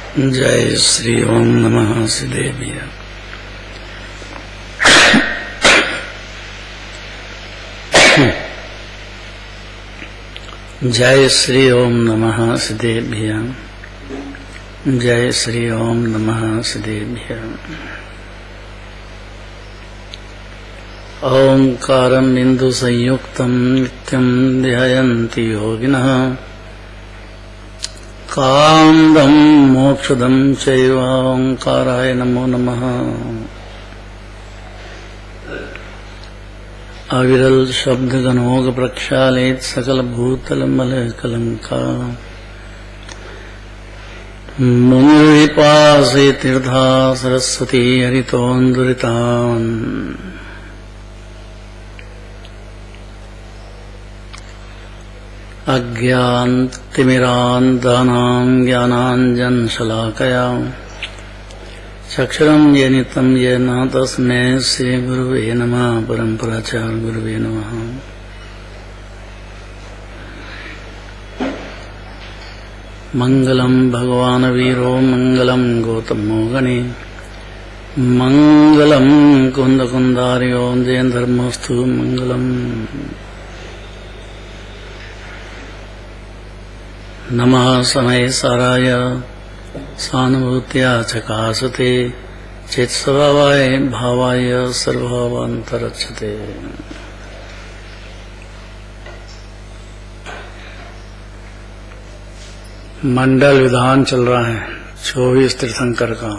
जय श्री ओम नमः सिद्धेभ्य। जय श्री ओम नमः सिद्धेभ्य। जय श्री ओम नमः सिद्धेभ्य। ओंकारं बिंदु संयुक्तं नित्यं ध्यायन्ति योगिनः कामदं मोक्षदं चैव ओंकाराय नमो नमः। अविरल शब्द गणोग प्रक्षालित सकल भूतल मल कलंका मुनिपासे तीर्था सरस्वती हरितोन्दुरितान् अज्ञानतिमिरान्धानां ज्ञानाञ्जनशलाकया चक्षुरं येनितं येन तस्मै श्रीगुरुवे नमः। परम्पराचार्य गुरुवे नमः। मंगलम भगवान वीरो मंगलम गौतमो गणे मंगलम कुंद कुंदार्यो जय धर्मस्तु मंगलम। नमः समय साराय सानुभूत्या चकासते चित्स्वभावाय भावाय सर्वभावान्तरक्षते। मंडल विधान चल रहा है 24 तीर्थंकर का।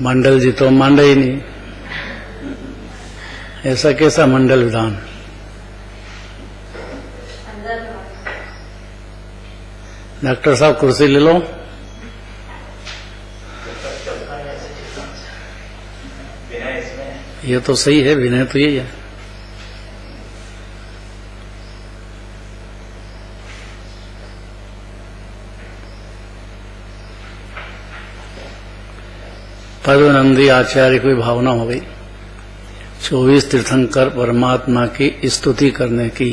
मंडल जी तो मांडे ही नहीं, ऐसा कैसा मंडल विधान। डॉक्टर साहब कुर्सी ले लो। ये तो सही है, विनय तो यही है। पद्मनंदी आचार्य की भावना हो गई 24 तीर्थंकर परमात्मा की स्तुति करने की।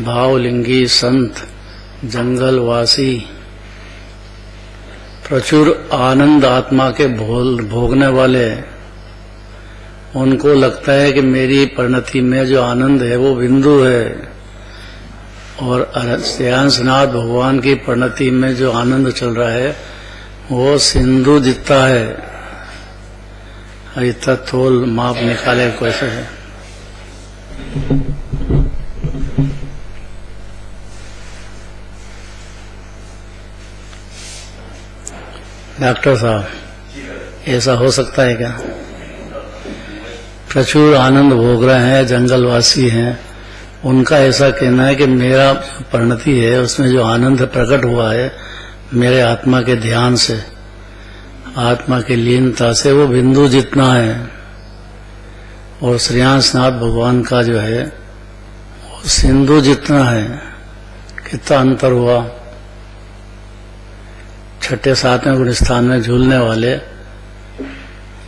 भावलिंगी संत जंगलवासी प्रचुर आनंद आत्मा के भोगने वाले, उनको लगता है कि मेरी परिणति में जो आनंद है वो बिंदु है, और श्रेयांसनाथ भगवान की परिणति में जो आनंद चल रहा है वो सिंधु जितना है। इतना तोल माप निकाले कैसे है। डॉक्टर साहब, ऐसा हो सकता है क्या? प्रचुर आनंद भोग रहे हैं, जंगलवासी हैं, उनका ऐसा कहना है कि मेरा परिणति है उसमें जो आनंद प्रकट हुआ है मेरे आत्मा के ध्यान से, आत्मा की लीनता से, वो बिंदु जितना है। और श्रेयांसनाथ भगवान का जो है वो सिंधु जितना है। कितना अंतर हुआ। छठे सातवें गुणस्थान में झूलने वाले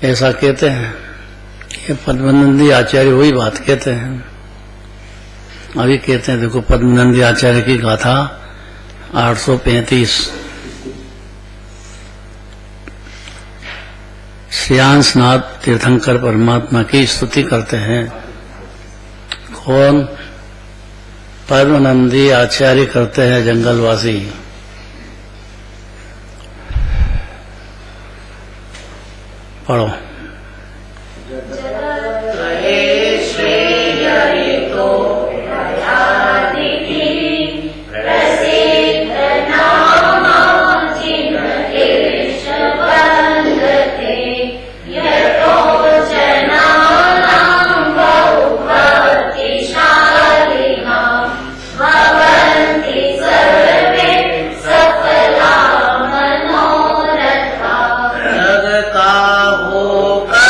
ऐसा कहते हैं। ये पद्मनंदी आचार्य वही बात कहते हैं। अभी कहते हैं, देखो पद्मनंदी आचार्य की गाथा 835। श्रेयांसनाथ तीर्थंकर परमात्मा की स्तुति करते हैं। कौन? पद्मनंदी आचार्य करते हैं, जंगलवासी। पढ़ो।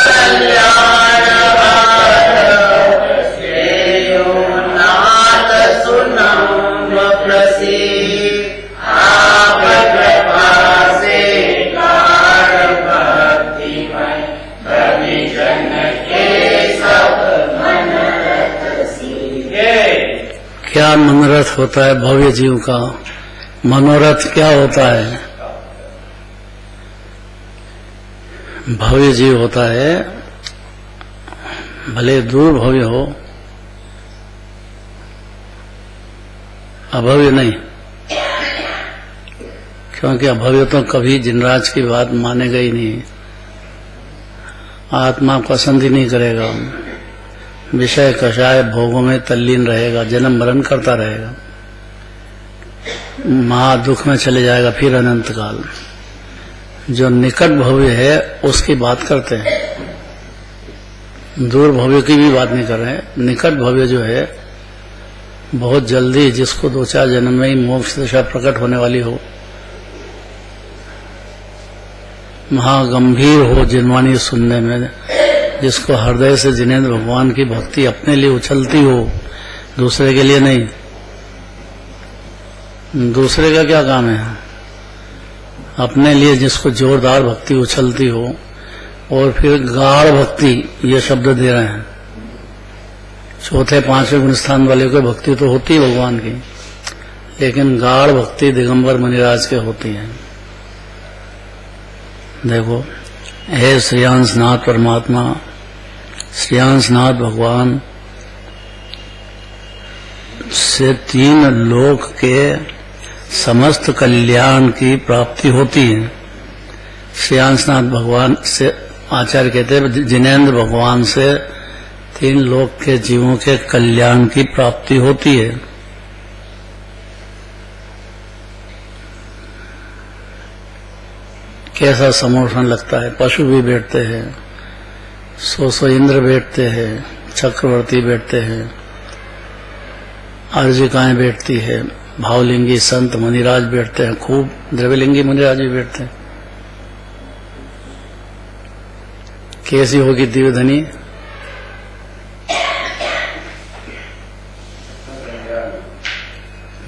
कल्याण क्या मनोरथ होता है भव्य जीव का? मनोरथ क्या होता है? भव्य जीव होता है, भले दूर भव्य हो, अभव्य नहीं। क्योंकि अभव्य तो कभी जिनराज की बात मानेगा ही नहीं, आत्मा पसंद ही नहीं करेगा, विषय कषाय भोगों में तल्लीन रहेगा, जन्म मरण करता रहेगा, महा दुख में चले जाएगा फिर अनंत काल। जो निकट भव्य है उसकी बात करते हैं, दूर भव्य की भी बात नहीं कर रहे हैं। निकट भव्य जो है बहुत जल्दी, जिसको 2-4 जन्म में ही मोक्ष दशा प्रकट होने वाली हो, महागंभीर हो जिनवाणी सुनने में, जिसको हृदय से जिनेंद्र भगवान की भक्ति अपने लिए उछलती हो, दूसरे के लिए नहीं। दूसरे का क्या काम है? अपने लिए जिसको जोरदार भक्ति उछलती हो। और फिर गाढ़ भक्ति, ये शब्द दे रहे हैं। चौथे 5वें गुण स्थान वाले को भक्ति तो होती है भगवान की, लेकिन गाढ़ भक्ति दिगंबर मुनिराज के होती है। देखो, हे श्रेयांसनाथ परमात्मा, श्रेयांसनाथ भगवान से 3 लोक के समस्त कल्याण की प्राप्ति होती है। श्रेयांसनाथ भगवान से आचार्य कहते हैं जिनेंद्र भगवान से 3 लोक के जीवों के कल्याण की प्राप्ति होती है। कैसा समोषण लगता है। पशु भी बैठते हैं, 100 इंद्र बैठते हैं, चक्रवर्ती बैठते हैं, अर्जिकाएं बैठती है, भावलिंगी संत मुनिराज बैठते हैं, खूब द्रव्यलिंगी मुनिराज भी बैठते हैं। कैसी होगी दिव्यधनी?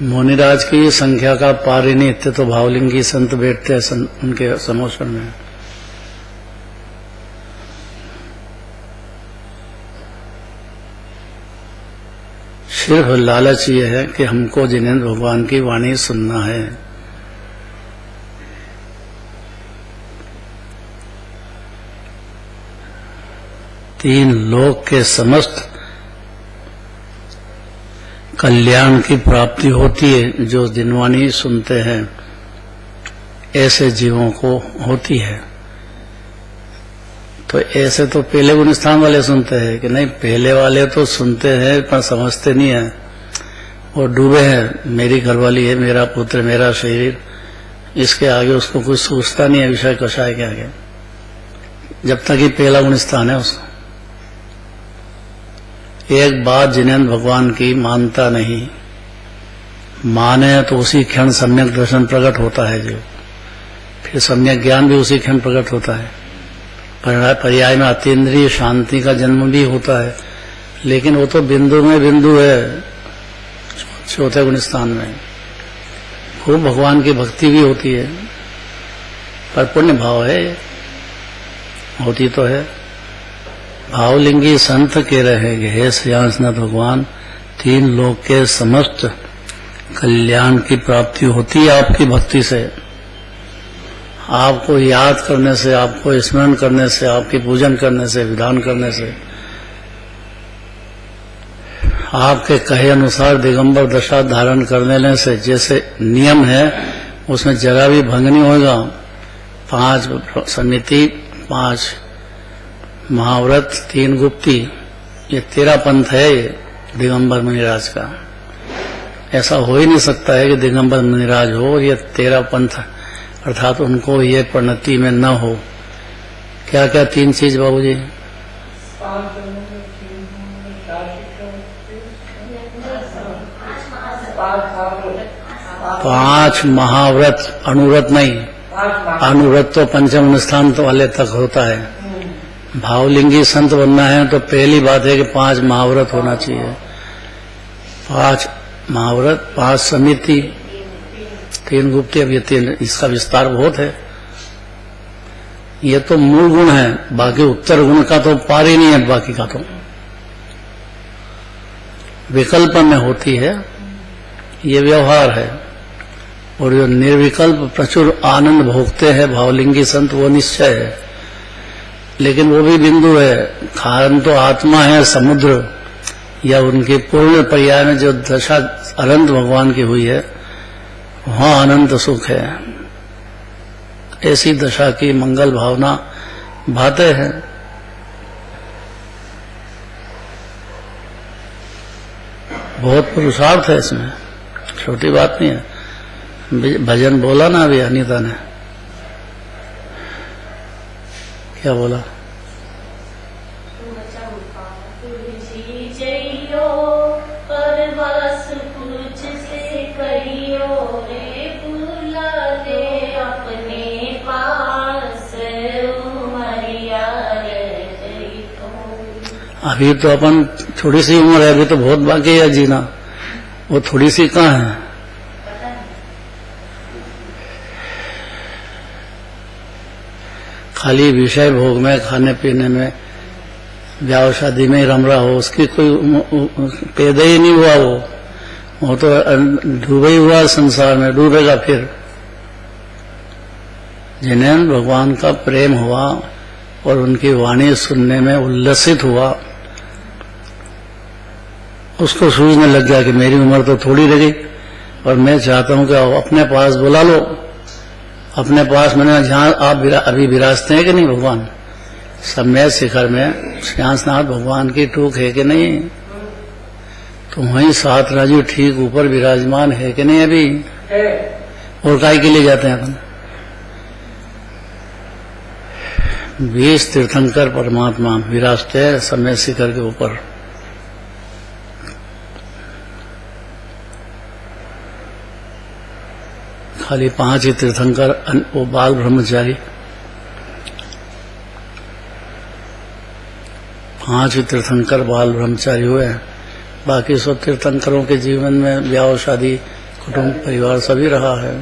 मुनिराज की संख्या का पार ही नहीं, इतने तो भावलिंगी संत बैठते हैं उनके समोषण में। सिर्फ लालच ये है कि हमको जिनेंद्र भगवान की वाणी सुनना है। तीन लोक के समस्त कल्याण की प्राप्ति होती है जो जिनवाणी सुनते हैं, ऐसे जीवों को होती है। तो ऐसे तो पहले गुण स्थान वाले सुनते हैं कि नहीं, पहले वाले तो सुनते हैं पर समझते नहीं है, वो डूबे हैं। मेरी घरवाली है, मेरा पुत्र, मेरा शरीर, इसके आगे उसको कुछ सोचता नहीं है, विषय कषाय के आगे, जब तक ही पहला गुण स्थान है उसको। एक बात जिनेंद्र भगवान की मानता नहीं, माने तो उसी क्षण सम्यक दर्शन प्रकट होता है, जो फिर सम्यक ज्ञान भी उसी क्षण प्रकट होता है। पर्याय में अतीन्द्रिय शांति का जन्म भी होता है, लेकिन वो तो बिंदु में बिंदु है। चौथे गुण स्थान में खूब भगवान की भक्ति भी होती है, पर पुण्य भाव है, होती तो है। भावलिंगी संत के रहेंगे, हे श्रेयांसनाथ भगवान, 3 लोक के समस्त कल्याण की प्राप्ति होती है आपकी भक्ति से। आपको याद करने से, आपको स्मरण करने से, आपकी पूजन करने से, विधान करने से, आपके कहे अनुसार दिगंबर दशा धारण करने से, जैसे नियम है उसमें जरा भी भंग नहीं होगा। 5 समिति, 5 महाव्रत, 3 गुप्ती, ये 13 पंथ है ये दिगंबर मुनिराज का। ऐसा हो ही नहीं सकता है कि दिगंबर मुनिराज हो ये 13 पंथ, अर्थात उनको ये परिणति में न हो। क्या क्या 3 चीज बाबूजी? 5 महाव्रत, अनुव्रत नहीं, अनुव्रत तो पंचम स्थान तो वाले तक होता है। भावलिंगी संत बनना है तो पहली बात है कि 5 महाव्रत होना चाहिए। 5 महाव्रत, 5 समिति, 3 गुप्ती। अब ये 3, इसका विस्तार बहुत है। ये तो मूल गुण है, बाकी उत्तर गुण का तो पार ही नहीं है। बाकी का तो विकल्प में होती है, ये व्यवहार है। और जो निर्विकल्प प्रचुर आनंद भोगते हैं भावलिंगी संत, वो निश्चय है। लेकिन वो भी बिंदु है, कारण तो आत्मा है समुद्र, या उनके पूर्ण पर्याय में जो दशा अनंत भगवान की हुई है, वहां अनंत सुख है। ऐसी दशा की मंगल भावना बातें हैं। बहुत पुरुषार्थ है इसमें, छोटी बात नहीं है। भजन बोला ना अभी अनीता ने, क्या बोला? अभी तो अपन थोड़ी सी उम्र है, अभी तो बहुत बाकी है जीना। वो थोड़ी सी कहाँ है? खाली विषय भोग में, खाने पीने में, ब्याह शादी में ही रम रहा हो, उसकी कोई पैदा ही नहीं हुआ। वो तो डूबे ही हुआ संसार में, डूबेगा फिर। जिन्हें भगवान का प्रेम हुआ और उनकी वाणी सुनने में उल्लसित हुआ, उसको सूझने लग गया कि मेरी उम्र तो थोड़ी रही और मैं चाहता हूं कि अपने पास बुला लो। अपने पास मैंने जहां आप अभी विराजते हैं कि नहीं भगवान, सम्यक शिखर में श्यासनाथ भगवान की टूक है कि नहीं? तो वहीं सात राजू ठीक ऊपर विराजमान है कि नहीं अभी? और काय के लिए जाते हैं अपन? 20 तीर्थंकर परमात्मा विराजते हैं सम्यक शिखर के ऊपर। खाली 5 ही तीर्थंकर, वो बाल ब्रह्मचारी, 5 ही तीर्थंकर बाल ब्रह्मचारी हुए हैं। बाकी सब तीर्थंकरों के जीवन में ब्याह शादी कुटुंब परिवार सभी रहा है।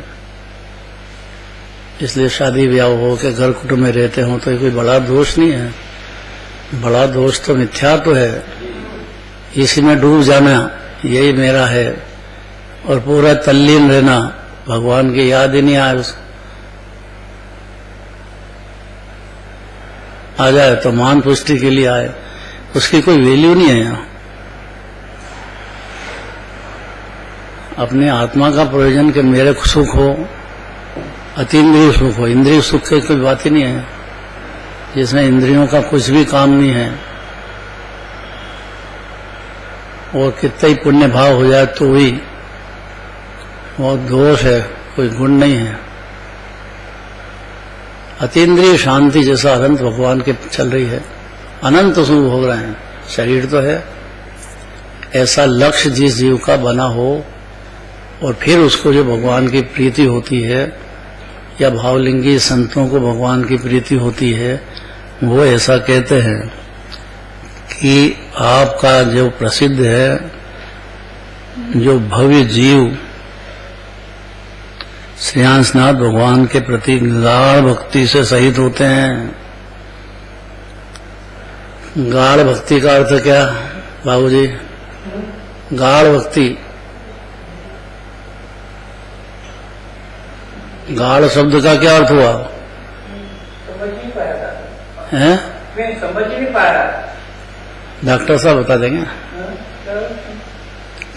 इसलिए शादी ब्याह हो के घर कुटुंब में रहते हो तो ये कोई बड़ा दोष नहीं है। बड़ा दोष तो मिथ्यात्व है, इसी में डूब जाना यही मेरा है, और पूरा तल्लीन रहना, भगवान की याद ही नहीं आए उसको। आ जाए तो मान पुष्टि के लिए आए, उसकी कोई वैल्यू नहीं है यहाँ। अपने आत्मा का प्रयोजन कि मेरे सुख हो, अतीन्द्रिय सुख हो। इंद्रिय सुख की कोई बात ही नहीं है, जिसमें इंद्रियों का कुछ भी काम नहीं है। और कितना ही पुण्य भाव हो जाए तो भी वो दोष है, कोई गुण नहीं है। अतीन्द्रिय शांति जैसा अनंत भगवान के चल रही है, अनंत सुख भोग रहे हैं। शरीर तो है, ऐसा लक्ष्य जिस जीव का बना हो और फिर उसको जो भगवान की प्रीति होती है, या भावलिंगी संतों को भगवान की प्रीति होती है, वो ऐसा कहते हैं कि आपका जो प्रसिद्ध है, जो भव्य जीव श्रेयांसनाथ भगवान के प्रति गाढ़ भक्ति से सहित होते हैं। गाढ़ भक्ति का अर्थ क्या बाबूजी? गाढ़ भक्ति, गाढ़ शब्द का क्या अर्थ हुआ? समझ नहीं पाया था। हैं? मैं समझ नहीं पाया। डॉक्टर साहब बता देंगे,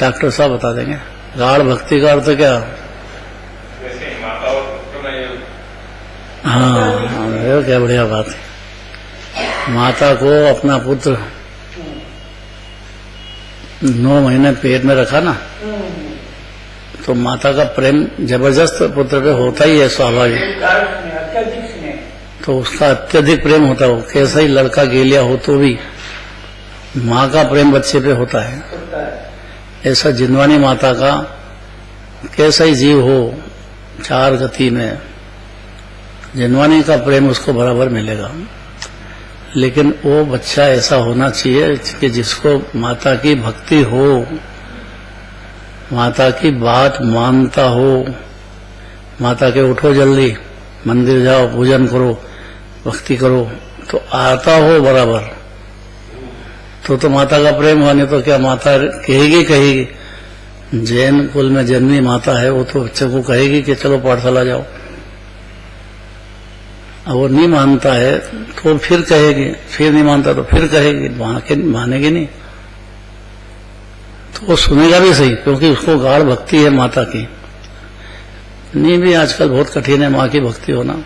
डॉक्टर साहब बता देंगे गाढ़ भक्ति का अर्थ क्या? हाँ, क्या बढ़िया बात है। माता को अपना पुत्र 9 महीने पेट में रखा ना, तो माता का प्रेम जबरदस्त पुत्र पे होता ही है, स्वाभाविक। तो उसका अत्यधिक प्रेम होता है। कैसा ही लड़का गेलिया हो तो भी माँ का प्रेम बच्चे पे होता है। ऐसा जिनवानी माता का कैसा ही जीव हो, 4 गति में जिनवानी का प्रेम उसको बराबर मिलेगा। लेकिन वो बच्चा ऐसा होना चाहिए कि जिसको माता की भक्ति हो, माता की बात मानता हो। माता के उठो जल्दी, मंदिर जाओ, पूजन करो, भक्ति करो, तो आता हो बराबर, तो माता का प्रेम होने तो क्या माता कहेगी जैन कुल में जन्मी माता है, वो तो बच्चे को कहेगी कि चलो पाठशाला जाओ। अब वो नहीं मानता है तो फिर कहेगी, फिर नहीं मानता तो फिर कहेगी, मानेगी नहीं। तो वो सुनेगा भी सही, क्योंकि उसको गाढ़ भक्ति है माता की। नहीं भी आजकल बहुत कठिन है माँ की भक्ति होना,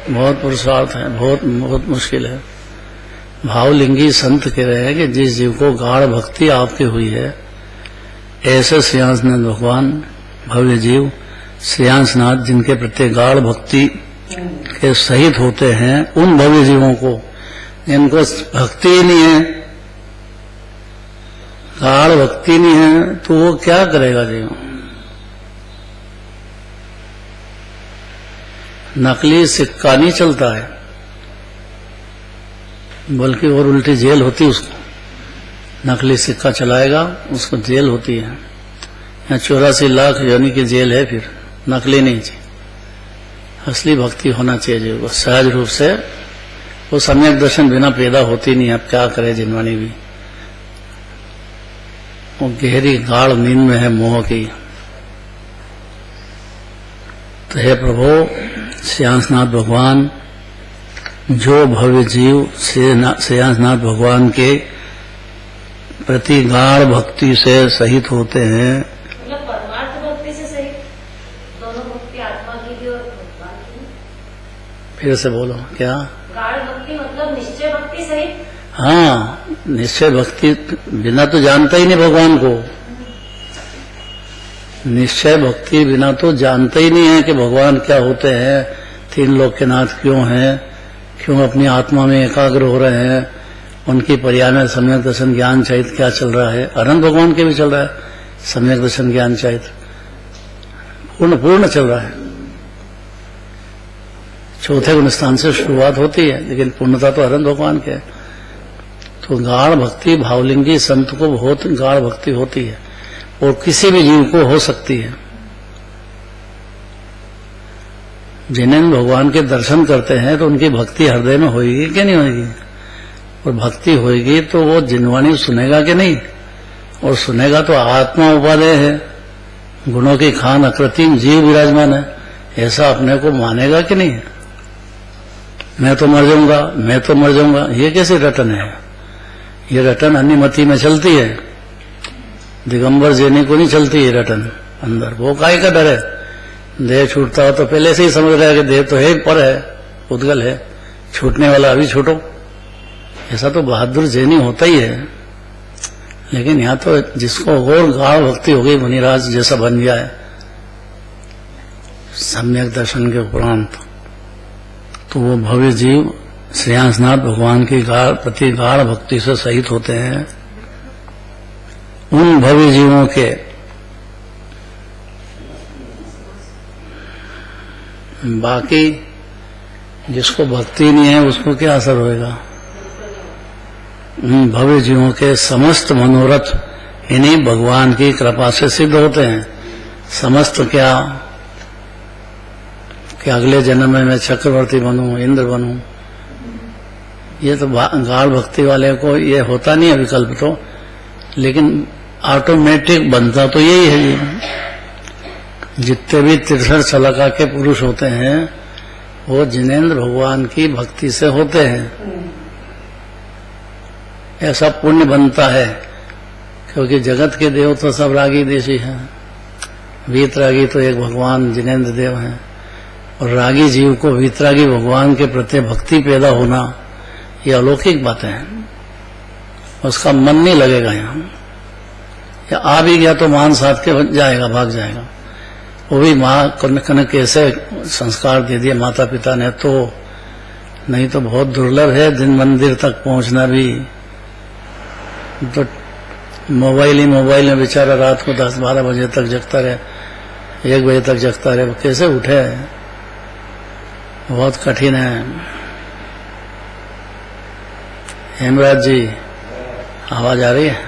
बहुत पुरुषार्थ है, बहुत बहुत मुश्किल है। भावलिंगी संत कह रहे हैं कि जिस जीव को गाढ़ भक्ति आपकी हुई है, ऐसे श्रेयांसनाथ भगवान भव्य जीव श्रेयांसनाथ जिनके प्रति गाढ़ भक्ति के सहित होते हैं, उन भव्य जीवों को जिनको भक्ति ही नहीं है, गाढ़ भक्ति नहीं है, तो वो क्या करेगा जीव? नकली सिक्का नहीं चलता है, बल्कि और उल्टी जेल होती उसको। नकली सिक्का चलाएगा उसको जेल होती है। यहाँ 84 लाख योनि की जेल है, फिर नकली नहीं चाहिए। असली भक्ति होना चाहिए जीव को सहज रूप से। वो सम्यक दर्शन बिना पैदा होती नहीं। अब क्या करे जिनवाणी भी, वो गहरी गाढ़ नींद में है मोह की। तो हे प्रभु श्रेयांसनाथ भगवान, जो भव्य जीव श्रेयांसनाथ भगवान के प्रति गाढ़ भक्ति से सहित होते हैं, मतलब परमार्थ भक्ति से सहित, दोनों भक्ति आत्मा की भी और भगवान की। फिर से बोलो क्या? गाढ़ भक्ति मतलब निश्चय भक्ति सहित। हाँ, निश्चय भक्ति बिना तो जानता ही नहीं भगवान को। निश्चय भक्ति बिना तो जानता ही नहीं है कि भगवान क्या होते हैं, तीन लोक के नाथ क्यों हैं, क्यों अपनी आत्मा में एकाग्र हो रहे हैं, उनकी पर्याय में सम्यक दर्शन ज्ञान चैत क्या चल रहा है। अनंत भगवान के भी चल रहा है सम्यक दर्शन ज्ञान चैत, पूर्ण चल रहा है। चौथे गुण स्थान से शुरुआत होती है, लेकिन पूर्णता तो अनंत भगवान के है। तो गाढ़ भक्ति भावलिंगी संत को बहुत गाढ़ भक्ति होती है, और किसी भी जीव को हो सकती है। जिन्हें भगवान के दर्शन करते हैं तो उनकी भक्ति हृदय में होगी कि नहीं होगी? और भक्ति होगी तो वो जिनवाणी सुनेगा कि नहीं? और सुनेगा तो आत्मा उपादेय है, गुणों की खान अकृत्रिम जीव विराजमान है, ऐसा अपने को मानेगा कि नहीं? मैं तो मर जाऊंगा, मैं तो मर जाऊंगा, ये कैसी रटन है? ये रटन अन्यमति में चलती है, दिगंबर जैनी को नहीं चलती है रटन अंदर। वो काहे का डर है? देह छूटता हो तो पहले से ही समझ रहा है कि देह तो है, पर है, उद्गल है, छूटने वाला अभी छूटो। ऐसा तो बहादुर जैनी होता ही है। लेकिन यहाँ तो जिसको और गाढ़ भक्ति हो गई, मुनिराज जैसा बन गया है सम्यक दर्शन के उपरांत, तो वो भव्य जीव श्रेयांसनाथ भगवान की प्रति गाढ़ भक्ति से सहित होते हैं। उन भव्य जीवों के बाकी जिसको भक्ति नहीं है उसको क्या असर होएगा? उन भव्य जीवों के समस्त मनोरथ इन्हीं भगवान की कृपा से सिद्ध होते हैं। समस्त क्या कि अगले जन्म में मैं चक्रवर्ती बनूं, इंद्र बनूं, ये तो गाढ़ भक्ति वाले को ये होता नहीं है विकल्प तो, लेकिन ऑटोमेटिक बनता तो यही है जी। जितने भी 63 शलाका के पुरुष होते हैं वो जिनेंद्र भगवान की भक्ति से होते हैं। ऐसा पुण्य बनता है, क्योंकि जगत के देव तो सब रागी देशी हैं। वीतरागी तो एक भगवान जिनेंद्र देव हैं, और रागी जीव को वीतरागी भगवान के प्रति भक्ति पैदा होना ये अलौकिक बातें हैं। उसका मन नहीं लगेगा यहाँ, या आ भी गया तो मान साथ के जाएगा, भाग जाएगा। वो भी माँ कनक कैसे संस्कार दे दिए माता पिता ने, तो नहीं तो बहुत दुर्लभ है दिन मंदिर तक पहुंचना भी। तो मोबाइल में बेचारा रात को 10-12 बजे तक जगता रहे, 1 बजे तक जगता रहे, वो कैसे उठे? बहुत कठिन है। हेमराज जी आवाज आ रही है?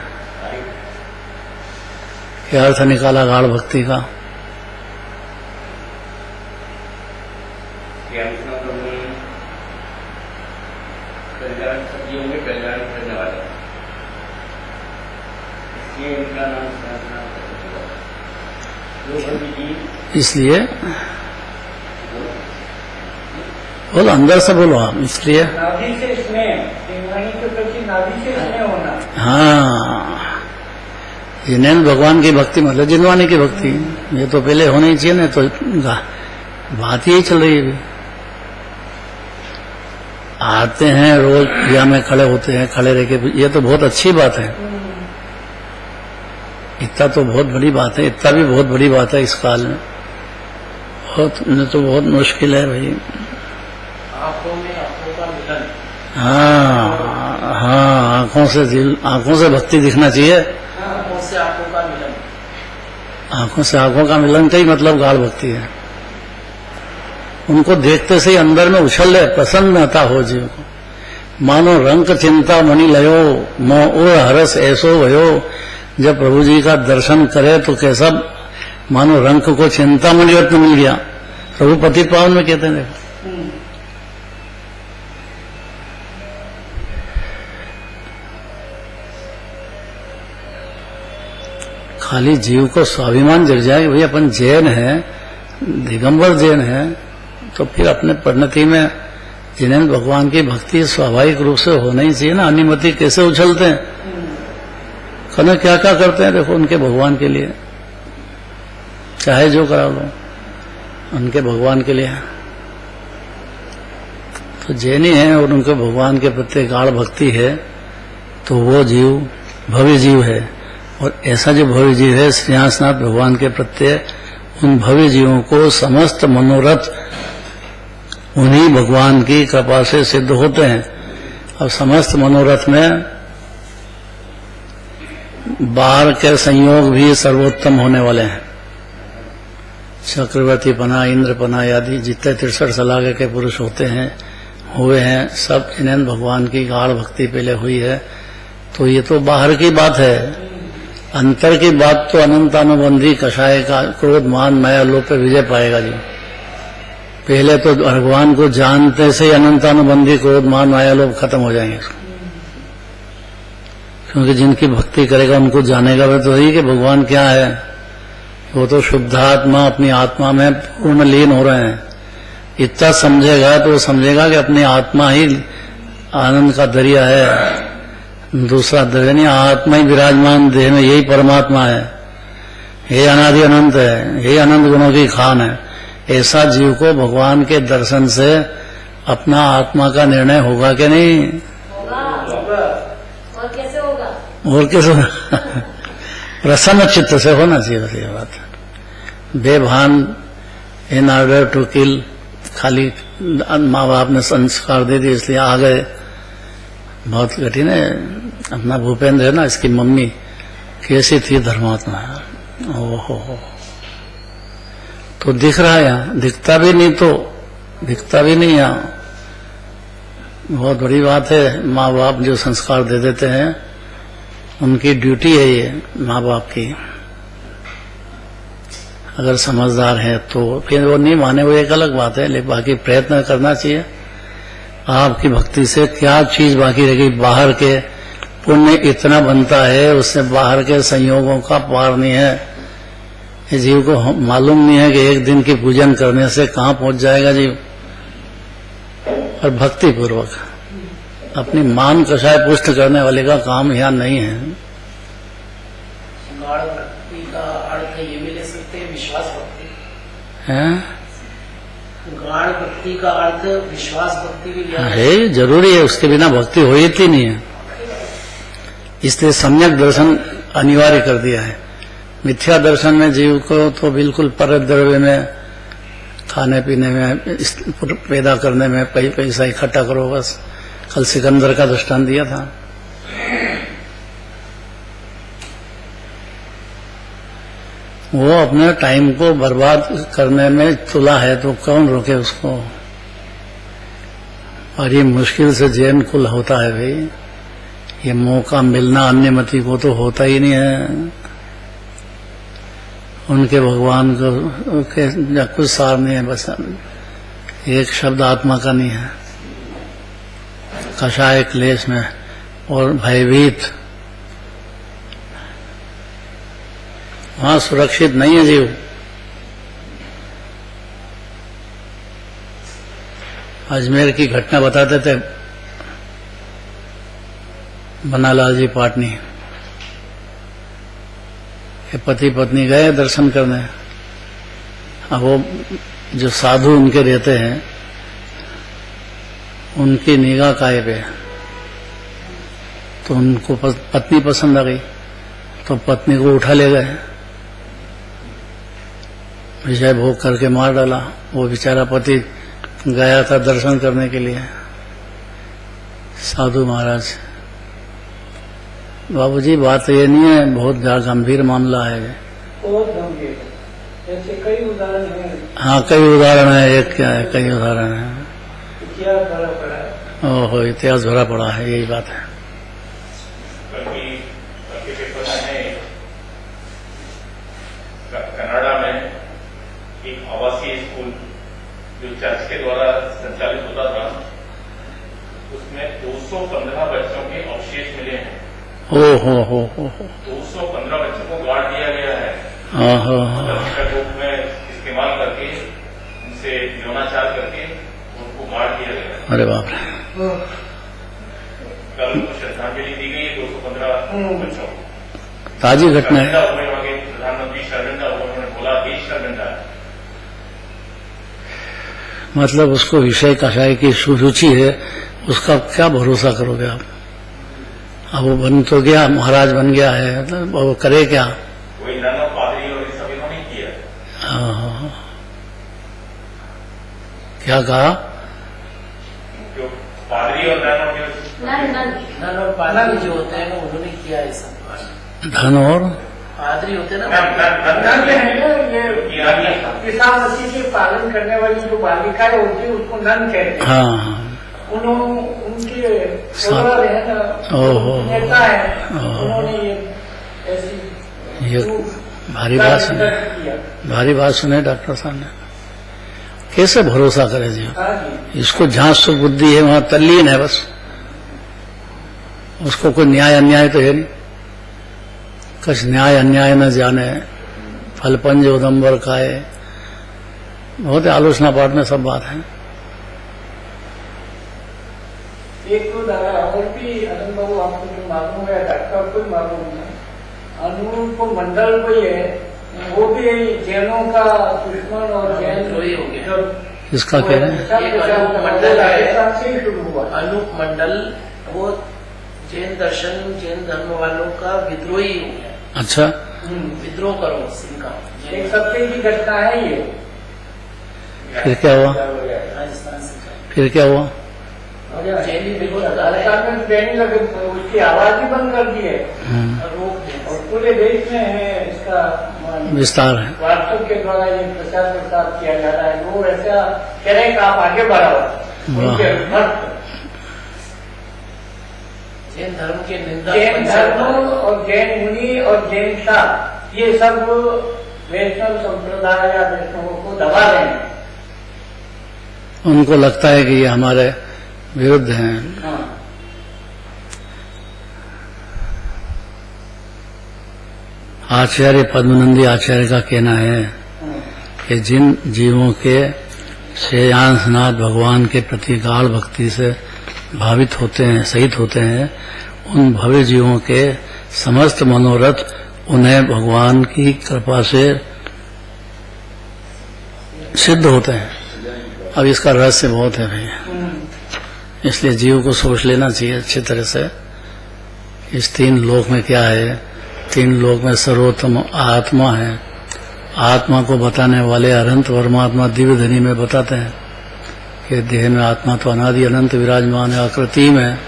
क्या अर्थ निकाला गाढ़ भक्ति का? ये उनका नाम साधना जो जी इसलिए बोलो, अंदर से बोलो आप। इसलिए नाभि से स्नेह, सिंहानी के प्रति नाभि से स्नेह होना। हाँ, जिन्हें भगवान की भक्ति मतलब जिनवानी की भक्ति, ये तो पहले होनी ही चाहिए, ना तो बात यही चल रही है अभी। आते हैं रोज पूजा में खड़े होते हैं, खड़े रह के, ये तो बहुत अच्छी बात है। इतना तो बहुत बड़ी बात है, इतना भी बहुत बड़ी बात है इस काल में। बहुत मुश्किल है भाई। आंखों में आंखों का मिलन। हाँ हाँ, आंखों से भक्ति दिखना चाहिए। आंखों से आंखों का मिलन। आंखों से आंखों का मिलन का ही मतलब गाढ़ भक्ति है। उनको देखते से ही अंदर में उछल प्रसन्नता हो जीव को, मानो रंग चिंता मणि लयो मोह और हरस ऐसो भयो। जब प्रभु जी का दर्शन करे तो कैसा, मानो रंग को चिंता मणि रत्न मिल गया। प्रभु पति पावन में कहते हैं, देखो खाली जीव को स्वाभिमान जग जाए कि भाई अपन जैन है, दिगंबर जैन है, तो फिर अपने परिणति में जिन्हें भगवान की भक्ति स्वाभाविक रूप से होना ही चाहिए ना। अनुमति कैसे उछलते हैं, कहना क्या क्या करते हैं, देखो उनके भगवान के लिए, चाहे जो करा लो उनके भगवान के लिए। तो जैनी है और उनके भगवान के प्रति गाढ़ भक्ति है, तो वो जीव भव्य जीव है। और ऐसा जो भव्य जीव है, श्रीनाथ भगवान के प्रत्यय, उन भव्य जीवों को समस्त मनोरथ उन्हीं भगवान की कृपा से सिद्ध होते हैं। और समस्त मनोरथ में बाहर के संयोग भी सर्वोत्तम होने वाले हैं। चक्रवर्ती पना, इंद्र पना आदि जितने 63 सलागे के पुरुष होते हैं, हुए हैं, सब जिन्हें भगवान की गाढ़ भक्ति पहले हुई है। तो ये तो बाहर की बात है। अंतर की बात तो अनंतानुबंधी कषाय का क्रोध मान माया लोभ पे विजय पाएगा जी। पहले तो भगवान को जानते से ही अनंतानुबंधी क्रोध मान माया लोभ खत्म हो जाएंगे। क्योंकि जिनकी भक्ति करेगा उनको जानेगा वे तो ही कि भगवान क्या है। वो तो शुद्धात्मा अपनी आत्मा में पूर्ण लीन हो रहे हैं। इतना समझेगा तो समझेगा कि अपनी आत्मा ही आनंद का दरिया है, दूसरा दरिया नहीं। आत्मा ही विराजमान देह में, यही परमात्मा है, यही अनादि अनंत है, यही अनंत गुणों की खान है। ऐसा जीव को भगवान के दर्शन से अपना आत्मा का निर्णय होगा कि नहीं? होगा। और कैसे होगा? और कैसे प्रसन्न चित्त से होना चाहिए। बस ये बात, बेभान, इन ऑर्डर टू किल, खाली माँ बाप ने संस्कार दे दिए इसलिए आ गए। बहुत कठिन है। अपना भूपेंद्र है ना, इसकी मम्मी कैसी थी धर्मात्मा, ओहो। तो दिख रहा है यहाँ, दिखता भी नहीं तो दिखता भी नहीं यहाँ। बहुत बड़ी बात है। माँ बाप जो संस्कार दे देते हैं, उनकी ड्यूटी है ये माँ बाप की। अगर समझदार है तो फिर वो नहीं माने वो एक अलग बात है, लेकिन बाकी प्रयत्न करना चाहिए। आपकी भक्ति से क्या चीज बाकी रह गई? बाहर के पुण्य इतना बनता है, उससे बाहर के संयोगों का पार नहीं है। ये जीव को मालूम नहीं है कि एक दिन की पूजन करने से कहाँ पहुंच जाएगा जीव। और भक्ति पूर्वक अपनी मान कषाय पुष्ट करने वाले का काम यहाँ नहीं है। गाढ़ भक्ति का अर्थ ये भी ले सकते हैं विश्वास भक्ति है? गाढ़ भक्ति का अर्थ विश्वास भक्ति भी लिया है, जरूरी है। उसके बिना भक्ति हो ही नहीं है। इसलिए सम्यक दर्शन अनिवार्य कर दिया है। मिथ्या दर्शन में जीव को तो बिल्कुल पर द्रव्य में, खाने पीने में, पैदा करने में पैसा इकट्ठा करो बस। कल सिकंदर का दृष्टांत दिया था। वो अपने टाइम को बर्बाद करने में तुला है तो कौन रोके उसको। और ये मुश्किल से जैन कुल होता है भाई। ये मौका मिलना अन्यमति को तो होता ही नहीं है। उनके भगवान को के कुछ सार नहीं है, बस एक शब्द आत्मा का नहीं है। कषाय क्लेश में और भयभीत वहां सुरक्षित नहीं है जीव। अजमेर की घटना बताते थे बनालाल जी पाटनी के पति पत्नी गए दर्शन करने। अब वो जो साधु उनके रहते हैं उनकी निगाह काय पे, तो उनको पत्नी पसंद आ गई, तो पत्नी को उठा ले गए, विषय भोग करके मार डाला। वो बेचारा पति गया था दर्शन करने के लिए। साधु महाराज, बाबूजी बात ये नहीं है, बहुत गंभीर मामला है। बहुत गंभीर है, ऐसे कई उदाहरण हैं। हाँ कई उदाहरण है, एक क्या है, कई उदाहरण है। इतिहास भरा पड़ा है। ओहो, इतिहास भरा पड़ा है, यही बात है। कनाडा में एक आवासीय स्कूल जो चर्च के द्वारा संचालित होता था, उसमें 215 बच्चों के अवशेष मिले हैं। हो 215 बच्चों को गाड़ दिया गया है, रूप में इस्तेमाल करके उनसे यौनाचार करके उनको गाड़ दिया गया है। अरे बाप रे, कल उनको श्रद्धांजलि दी गई है 215 बच्चों को। ताजी घटना है। प्रधानमंत्री शर्मिंदा हुए, उन्होंने बोला देश शर्मिंदा है। मतलब उसको विषय कषाय की रुचि है, उसका क्या भरोसा करोगे आप। अब वो बन तो गया, महाराज बन गया है, तो वो करे क्या। वही नन और पादरी और ये सब इन्होंने किया। क्या कहा, जो पादरी और नन नन और पादरी जो होते हैं उन्होंने किया है सब। धन और पादरी होते हैं ना, नन ये ईसा मसीह के पालन करने वाली जो बालिकाएं होती है उसको नन कहते हैं। हाँ उनके नेता है, उन्होंने ये ऐसी ये भारी बात सुने, भारी बात सुने डॉक्टर साहब ने। कैसे भरोसा करे जी, इसको जहां सुख बुद्धि है वहां तल्लीन है बस, उसको कोई न्याय अन्याय तो है नहीं। कुछ न्याय अन्याय न जाने, फलपंज उदम्बर खाए, बहुत आलोचना पाठ में सब बात है। एक तो दादा और भी आनंद बाबू आपको जो मालूम है, डॉक्टर को मालूम है, अनूप मंडल कोई है, वो भी जैनों का दुश्मन और जैन द्रोही हो गया। इसका कह रहे हैं मंडल है, शुरू हुआ। अनूप मंडल वो जैन दर्शन जैन धर्म वालों का विद्रोही हो गया। अच्छा, विद्रोह करो सिंह का। एक सत्य की घटना है ये। फिर क्या हुआ, राजस्थान से फिर क्या हुआ। जैनी विरोध राजस्थान में ट्रेनिंग लगे, उसकी आवाज ही बंद कर दी है, रोक दे। और पूरे देश में है इसका विस्तार है। व्हाट्सएप के द्वारा ये प्रचार प्रसार किया जा रहा है। वो ऐसा कह रहे हैं कि आप आगे बढ़ाओ उनके भक्त। जैन धर्म के निंदा, जैन धर्म और जैन मुनि और जैन शाह ये सब वैष्णव संप्रदाय या वैष्णवों को दबा रहे हैं। उनको लगता है कि ये हमारे विरुद्ध हैं। हाँ। आचार्य पद्मनंदी आचार्य का कहना है कि जिन जीवों के श्रेयांसनाथ भगवान के प्रति गाढ़ भक्ति से भावित होते हैं, सहित होते हैं, उन भव्य जीवों के समस्त मनोरथ उन्हें भगवान की कृपा से सिद्ध होते हैं। अब इसका रहस्य बहुत है भैया, इसलिए जीव को सोच लेना चाहिए अच्छी तरह से। इस तीन लोक में क्या है, तीन लोक में सर्वोत्तम आत्मा है। आत्मा को बताने वाले अनंत परमात्मा दिव्य धनी में बताते हैं कि देह में आत्मा तो अनादि अनंत विराजमान है, आकृति में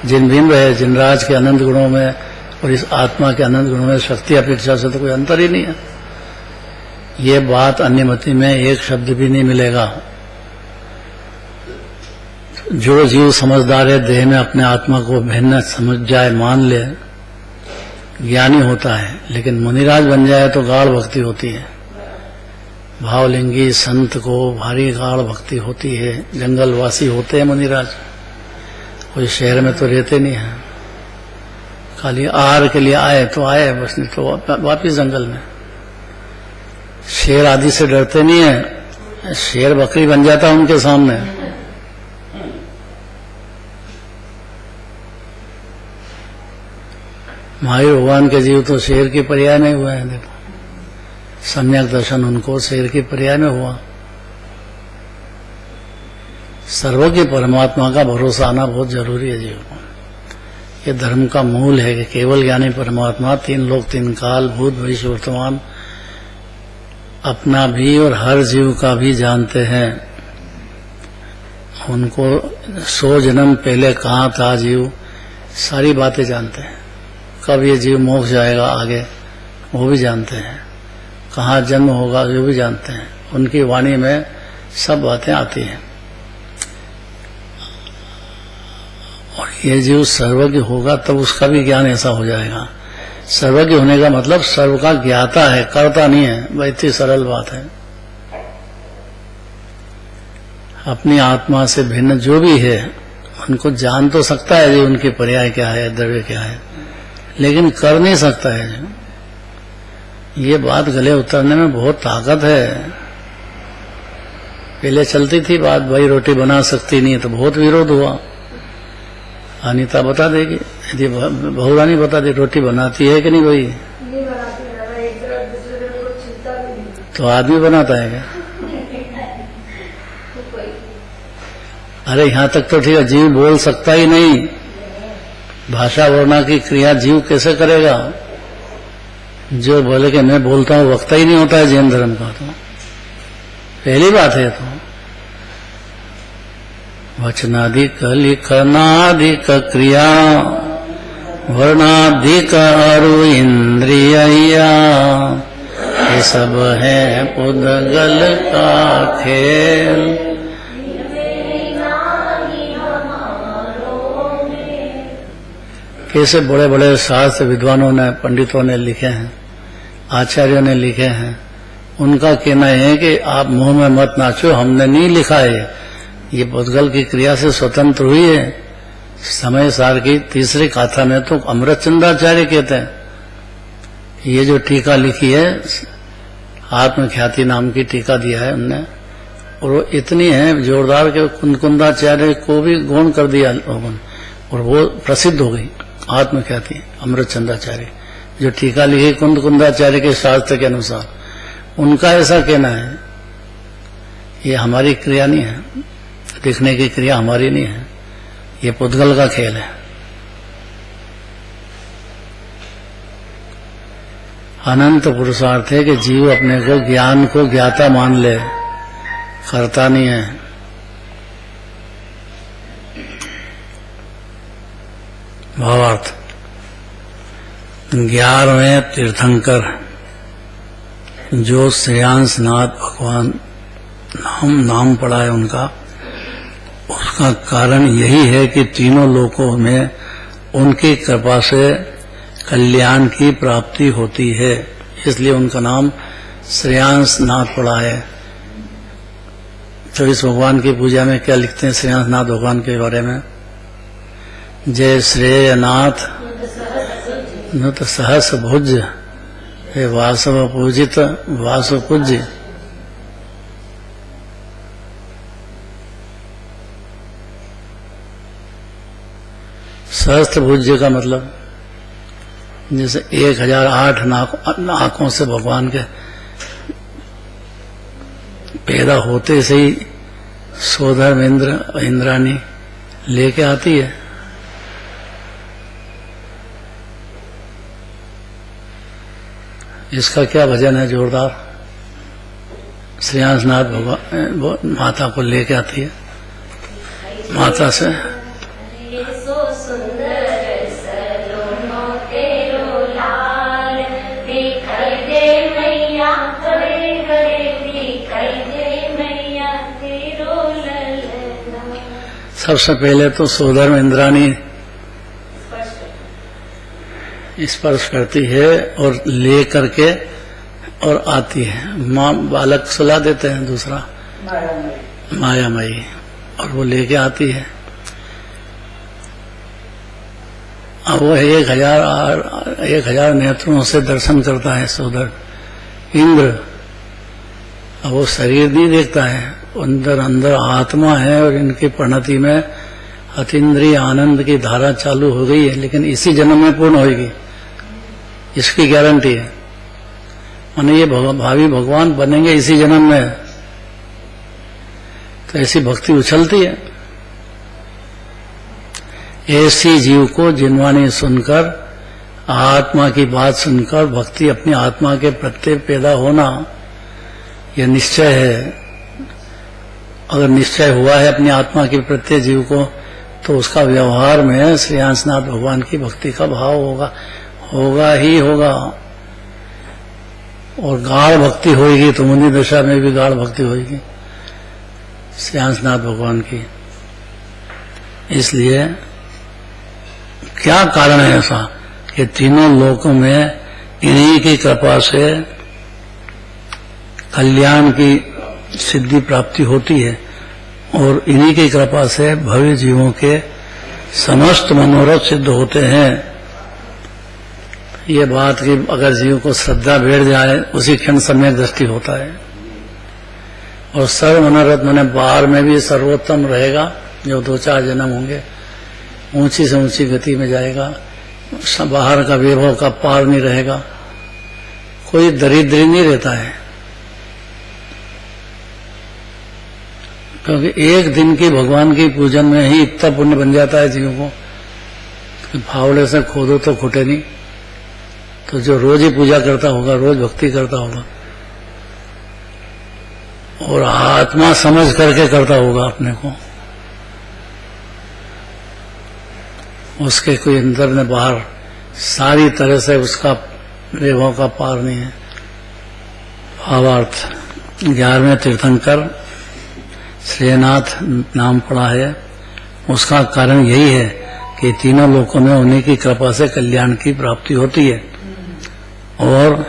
जिन बिंब है, जिन राज के अनंत गुणों में और इस आत्मा के अनंत गुणों में शक्ति अपेक्षा से तो कोई अंतर ही नहीं है। ये बात अन्य मति में एक शब्द भी नहीं मिलेगा। जो जीव समझदार है, देह में अपने आत्मा को भिन्न समझ जाए, मान ले, ज्ञानी होता है। लेकिन मुनिराज बन जाए तो गाढ़ भक्ति होती है। भावलिंगी संत को भारी गाढ़ भक्ति होती है। जंगलवासी होते हैं मुनिराज, कोई शहर में तो रहते नहीं है, खाली आहार के लिए आए तो आए, बस नहीं तो वापिस जंगल में। शेर आदि से डरते नहीं है, शेर बकरी बन जाता उनके सामने। महावीर भगवान के जीव तो शेर की पर्याय नहीं हुए हैं। देखो सम्यक दर्शन उनको शेर की पर्याय में हुआ। सर्वज्ञ परमात्मा का भरोसा आना बहुत जरूरी है जीव को। ये धर्म का मूल है कि केवल ज्ञानी परमात्मा तीन लोक तीन काल भूत भविष्य वर्तमान अपना भी और हर जीव का भी जानते हैं। उनको 100 जन्म पहले कहाँ था जीव, सारी बातें जानते हैं। कब ये जीव मोक्ष जाएगा आगे वो भी जानते हैं, कहाँ जन्म होगा वो भी जानते हैं। उनकी वाणी में सब बातें आती हैं। और ये जीव सर्वज्ञ होगा तब उसका भी ज्ञान ऐसा हो जाएगा। सर्वज्ञ होने का मतलब सर्व का ज्ञाता है, करता नहीं है। वह इतनी सरल बात है। अपनी आत्मा से भिन्न जो भी है उनको जान तो सकता है जी, उनके पर्याय क्या है, द्रव्य क्या है, लेकिन कर नहीं सकता है। ये बात गले उतरने में बहुत ताकत है। पहले चलती थी बात, भाई रोटी बना सकती नहीं, तो बहुत विरोध हुआ। अनीता बता देगी, यदि बहुरानी बता दे रोटी बनाती है कि नहीं भाई, नहीं बनाती है, एक तरफ दूसरे तरफ को चिंता भी नहीं। तो आदमी बनाता है क्या? अरे यहाँ तक तो ठीक है, जीव बोल सकता ही नहीं, भाषा वर्णा की क्रिया जीव कैसे करेगा? जो बोले कि मैं बोलता हूँ वक्ता ही नहीं होता है जैन धर्म का। तो पहली बात है तो वचनाधिक लिखनाधिक क्रिया वर्णाधिक अरु इंद्रिया, ये सब है पुद्गल का खेल। कैसे बड़े बड़े शास्त्र विद्वानों ने, पंडितों ने लिखे हैं, आचार्यों ने लिखे हैं। उनका कहना है कि आप मुंह में मत नाचो, हमने नहीं लिखा है, ये पुद्गल की क्रिया से स्वतंत्र हुई है। समय सार की तीसरी गाथा में तो अमृतचंद्राचार्य कहते हैं, ये जो टीका लिखी है, आत्मख्याति नाम की टीका दिया है उनने, और वो इतनी है जोरदार के कुंदकुंदाचार्य को भी गौण कर दिया लोगों, और वो प्रसिद्ध हो गई आत्मख्याति अमृतचंद्राचार्य। जो टीका लिखी कुंदकुंदाचार्य के शास्त्र के अनुसार, उनका ऐसा कहना है, ये हमारी क्रिया नहीं है, लिखने की क्रिया हमारी नहीं है, ये पुद्गल का खेल है। अनंत पुरुषार्थ है कि जीव अपने को ज्ञान को ज्ञाता मान ले, करता नहीं है। भावार्थ 11वें तीर्थंकर जो श्रेयांसनाथ भगवान नाम पड़ा है उनका, उसका कारण यही है कि तीनों लोकों में उनकी कृपा से कल्याण की प्राप्ति होती है, इसलिए उनका नाम श्रेयांसनाथ पड़ा है। तो इस भगवान की पूजा में क्या लिखते हैं श्रेयांसनाथ भगवान के बारे में? जय श्रेयनाथ नुत सहस भुज, हे वासव पूजित वासु पूज्य। सहस्त्र भुज्य का मतलब जैसे 1008 नाकों से भगवान के पैदा होते से ही सोधर्म इंद्राणी लेके आती है। इसका क्या भजन है जोरदार, श्रेयांसनाथ भगवान माता को लेके आती है, माता से सबसे पहले तो सोधर्म इंद्राणी स्पर्श करती है और ले करके और आती है। माँ बालक सुला देते हैं, दूसरा मायामयी, और वो लेके आती है अब वो 1000 नेत्रों से दर्शन करता है सोदर इंद्र। अब वो शरीर नहीं देखता है, अंदर अंदर आत्मा है और इनकी परिणति में अतीन्द्रिय आनंद की धारा चालू हो गई है, लेकिन इसी जन्म में पूर्ण होगी, इसकी गारंटी है। माने ये भावी भगवान बनेंगे इसी जन्म में, तो ऐसी भक्ति उछलती है। ऐसी जीव को जिनवाणी सुनकर, आत्मा की बात सुनकर भक्ति अपनी आत्मा के प्रत्यय पैदा होना, यह निश्चय है। अगर निश्चय हुआ है अपनी आत्मा के प्रत्यय जीव को, तो उसका व्यवहार में श्रेयांसनाथ भगवान की भक्ति का भाव होगा ही होगा। और गाढ़ भक्ति होगी तो मुनि दशा में भी गाढ़ भक्ति होगी श्रेयांसनाथ भगवान की। इसलिए क्या कारण है ऐसा कि तीनों लोकों में इन्हीं की कृपा से कल्याण की सिद्धि प्राप्ति होती है और इन्हीं की कृपा से भव्य जीवों के समस्त मनोरथ सिद्ध होते हैं। ये बात कि अगर जीव को श्रद्धा बैठ जाए उसी क्षण सम्यक दृष्टि होता है। और सर्व मनोरथ मैंने बाहर में भी सर्वोत्तम रहेगा, जो 2-4 जन्म होंगे, ऊंची से ऊंची गति में जाएगा, बाहर का वैभव का पार नहीं रहेगा, कोई दरिद्री नहीं रहता है। क्योंकि एक दिन की भगवान की पूजन में ही इतना पुण्य बन जाता है जीव को कि फावड़े से खोदो तो खुटे नहीं। तो जो रोज ही पूजा करता होगा, रोज भक्ति करता होगा और आत्मा समझ करके करता होगा अपने को, उसके कोई अंदर न बाहर सारी तरह से उसका वैभव का पार नहीं है। भावार्थ 11वें तीर्थंकर श्रेयनाथ नाम पड़ा है, उसका कारण यही है कि तीनों लोकों में उन्हीं की कृपा से कल्याण की प्राप्ति होती है और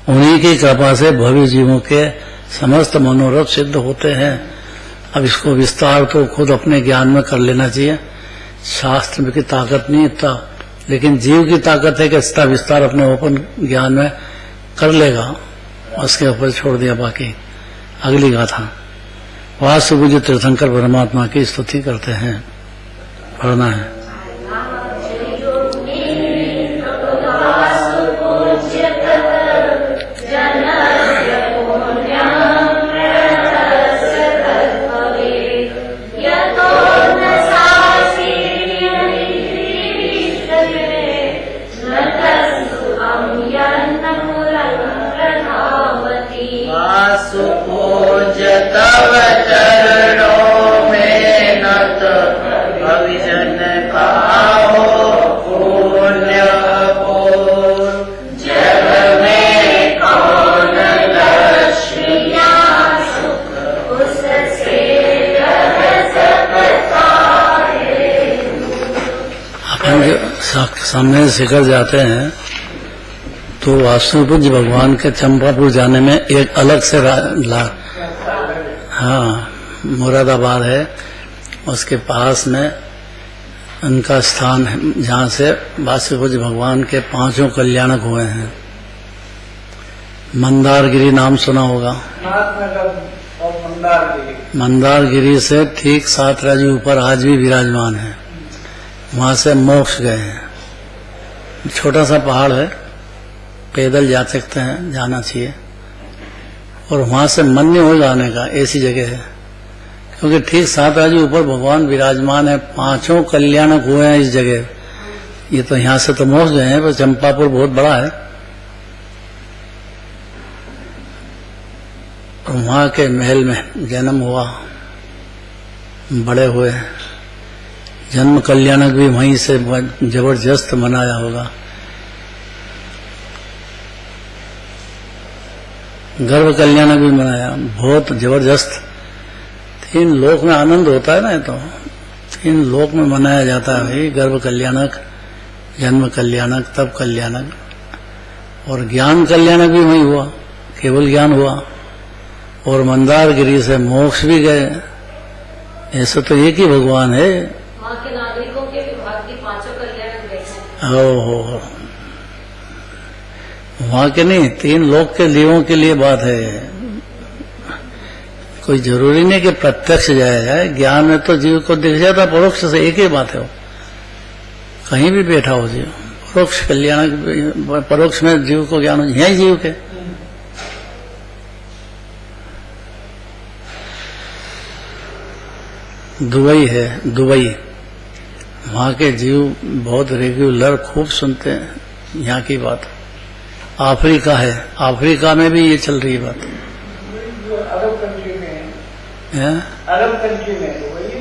उन्हीं की कृपा से भव्य जीवों के समस्त मनोरथ सिद्ध होते हैं। अब इसको विस्तार तो खुद अपने ज्ञान में कर लेना चाहिए, शास्त्र की ताकत नहीं इतना, लेकिन जीव की ताकत है कि इसका विस्तार अपने ओपन ज्ञान में कर लेगा। उसके ऊपर छोड़ दिया बाकी। अगली गाथा वासुपूज्य तीर्थंकर परमात्मा की स्तुति करते हैं, पढ़ना है। तव चरणों में नत भविजन काहो पुण्य बोल। जग में कौन लक्ष्मिया सुख उससे रह सकता है। अपन सामने शिखर जाते हैं तो वासुपूज्य भगवान के चंपापुर जाने में एक अलग से हाँ मुरादाबाद है, उसके पास में उनका स्थान है जहाँ से वासुपूज्य भगवान के 5 कल्याणक हुए हैं। मंदारगिरी नाम सुना होगा। मंदारगिरी से ठीक 7 राज्य ऊपर आज भी विराजमान है, वहां से मोक्ष गए हैं। छोटा सा पहाड़ है, पैदल जा सकते हैं, जाना चाहिए और वहां से मन नहीं हो जाने का, ऐसी जगह है। क्योंकि ठीक 7 राज्य ऊपर भगवान विराजमान है, 5 कल्याणक हुए हैं इस जगह। ये तो यहाँ से तो मोक्ष गए हैं, पर चंपापुर बहुत बड़ा है और वहां के महल में जन्म हुआ, बड़े हुए। जन्म कल्याणक भी वहीं से जबरदस्त मनाया होगा। गर्भ कल्याणक भी मनाया, बहुत जबरदस्त। 3 लोक में आनंद होता है ना, ये तो 3 लोक में मनाया जाता है भाई। गर्भ कल्याणक, जन्म कल्याणक, तप कल्याणक और ज्ञान कल्याणक भी वही हुआ, केवल ज्ञान हुआ। और मंदारगिरी से मोक्ष भी गए। ऐसा तो एक ही भगवान है। वहाँ के नागरिकों के विभाग की 5 कल्याणक देखे। हो वहां के नहीं, 3 लोक के जीवों के लिए बात है। कोई जरूरी नहीं कि प्रत्यक्ष जाए, ज्ञान में तो जीव को दिख जाता परोक्ष से, एक ही बात है वो, कहीं भी बैठा हो जीव, परोक्ष कल्याण, परोक्ष में जीव को ज्ञान हो, यही जीव के। दुबई है, दुबई, वहां के जीव बहुत रेगुलर खूब सुनते हैं यहाँ की बात। अफ्रीका है, अफ्रीका में भी ये चल रही बात जो अरब कंट्री में है। अरब कंट्री में तो वही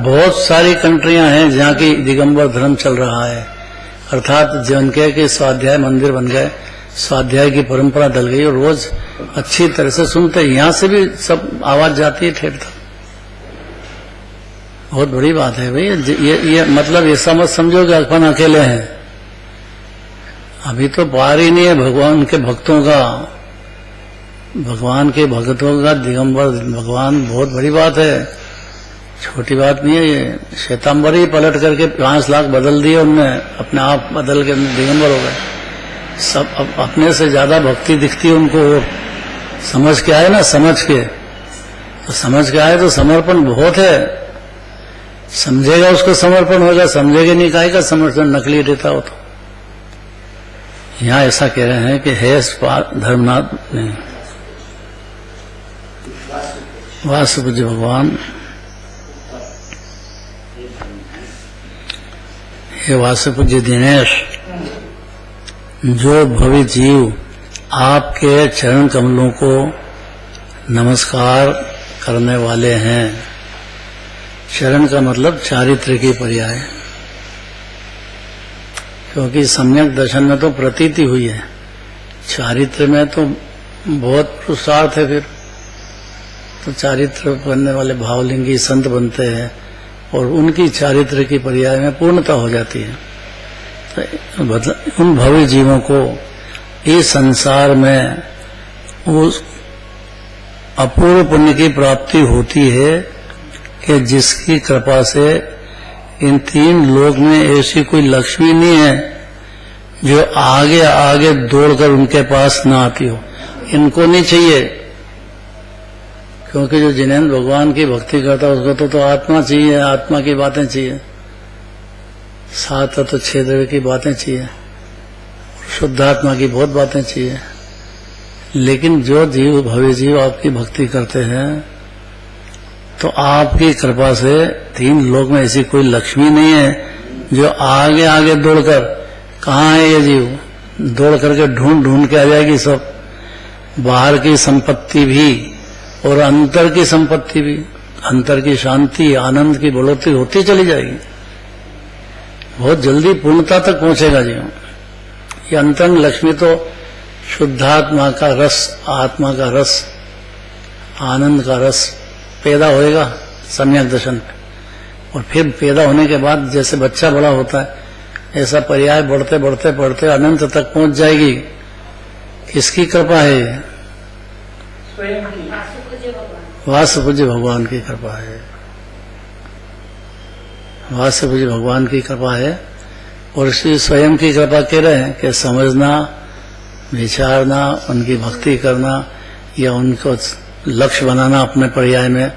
बहुत सारी कंट्रियां हैं जहाँ की दिगंबर धर्म चल रहा है, अर्थात जिनके के स्वाध्याय मंदिर बन गए, स्वाध्याय की परंपरा डल गई और रोज अच्छी तरह से सुनते हैं। यहाँ से भी सब आवाज जाती है ठेठ तक। बहुत बड़ी बात है भाई ये मतलब ऐसा मत समझो कि अपन अकेले हैं। अभी तो पार ही नहीं है भगवान के भक्तों का, भगवान के भक्तों का दिगंबर भगवान बहुत बड़ी बात है, छोटी बात नहीं है ये। श्वेतांबर ही पलट करके 5 लाख बदल दिए उनने, अपने आप बदल के दिगंबर हो गए। सब अपने से ज्यादा भक्ति दिखती है उनको, समझ के आए ना, समझ के तो समझ के आए तो समर्पण बहुत है। समझेगा उसको समर्पण होगा, समझेगा नहीं काहे का समर्पण, नकली देता हो तो। यहाँ ऐसा कह रहे हैं कि हे धर्मनाथ नहीं, वासुपूज्य भगवान, हे वासुपूज्य दिनेश, जो भवि जीव आपके चरण कमलों को नमस्कार करने वाले हैं। चरण का मतलब चारित्र की पर्याय, क्योंकि सम्यक दर्शन में तो प्रतीति हुई है, चारित्र में तो बहुत पुरुषार्थ है। फिर तो चारित्र बनने वाले भावलिंगी संत बनते हैं और उनकी चारित्र की पर्याय में पूर्णता हो जाती है। तो उन भव्य जीवों को इस संसार में उस अपूर्व पुण्य की प्राप्ति होती है कि जिसकी कृपा से इन 3 लोक में ऐसी कोई लक्ष्मी नहीं है जो आगे आगे दौड़कर उनके पास ना आती हो। इनको नहीं चाहिए, क्योंकि जो जिनेंद्र भगवान की भक्ति करता है उसको तो आत्मा चाहिए, आत्मा की बातें चाहिए, 7 तत्व 6 द्रव्य की बातें चाहिए, शुद्धात्मा की बहुत बातें चाहिए। लेकिन जो जीव भव्य जीव आपकी भक्ति करते हैं तो आपकी कृपा से 3 लोक में ऐसी कोई लक्ष्मी नहीं है जो आगे आगे दौड़कर, कहाँ है ये जीव, दौड़ करके ढूंढ ढूंढ के आ जाएगी। सब बाहर की संपत्ति भी और अंतर की संपत्ति भी, अंतर की शांति आनंद की बढ़ोतरी होती चली जाएगी, बहुत जल्दी पूर्णता तक पहुंचेगा जीव। ये अंतरंग लक्ष्मी तो शुद्धात्मा का रस, आत्मा का रस, आनंद का रस पैदा होएगा सम्यक दर्शन पे, और फिर पैदा होने के बाद जैसे बच्चा बड़ा होता है ऐसा पर्याय बढ़ते बढ़ते बढ़ते अनंत तक पहुंच जाएगी। किसकी कृपा है? स्वयं की, वासुपूज्य भगवान की कृपा है, वासुपूज्य भगवान की कृपा है। और इसी स्वयं की कृपा कह रहे हैं कि समझना, विचारना, उनकी भक्ति करना या उनको लक्ष्य बनाना अपने पर्याय में,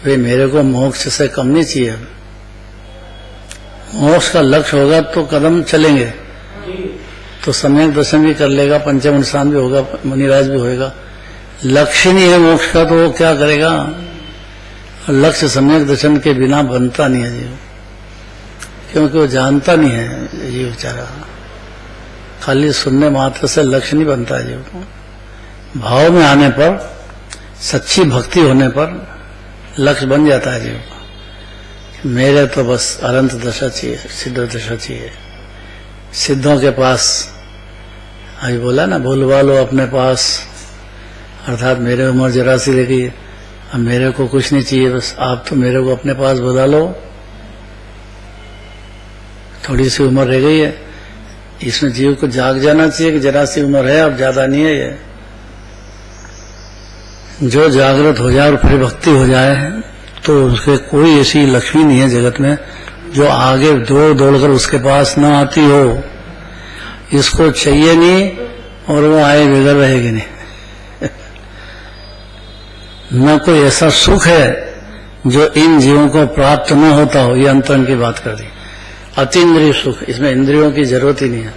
भाई मेरे को मोक्ष से कम नहीं चाहिए। मोक्ष का लक्ष्य होगा तो कदम चलेंगे, तो सम्यक दर्शन भी कर लेगा, पंचम स्थान भी होगा, मुनिराज भी होएगा। लक्ष्य नहीं है मोक्ष का तो वो क्या करेगा? लक्ष्य सम्यक दर्शन के बिना बनता नहीं है जीव, क्योंकि वो जानता नहीं है जीव बेचारा। खाली सुनने मात्र से लक्ष्य नहीं बनता है जीव को। भाव में आने पर, सच्ची भक्ति होने पर लक्ष्य बन जाता है जीव को। मेरे तो बस अनंत दशा चाहिए, सिद्ध दशा चाहिए। सिद्धों के पास अभी बोला ना, भूलवा लो अपने पास, अर्थात मेरे उम्र जरा सी रह गई, अब मेरे को कुछ नहीं चाहिए, बस आप तो मेरे को अपने पास बुला लो। थोड़ी सी उम्र रह गई है, इसमें जीव को जाग जाना चाहिए कि जरा सी उम्र है, अब ज्यादा नहीं है ये। जो जागृत हो जाए और फिर भक्ति हो जाए तो उसके कोई ऐसी लक्ष्मी नहीं है जगत में जो आगे दौड़कर उसके पास न आती हो, इसको चाहिए नहीं और वो आए बगैर रहेगी नहीं। न कोई ऐसा सुख है जो इन जीवों को प्राप्त न होता हो। ये अंतरंग की बात कर दी। अतीन्द्रिय सुख, इसमें इंद्रियों की जरूरत ही नहीं है।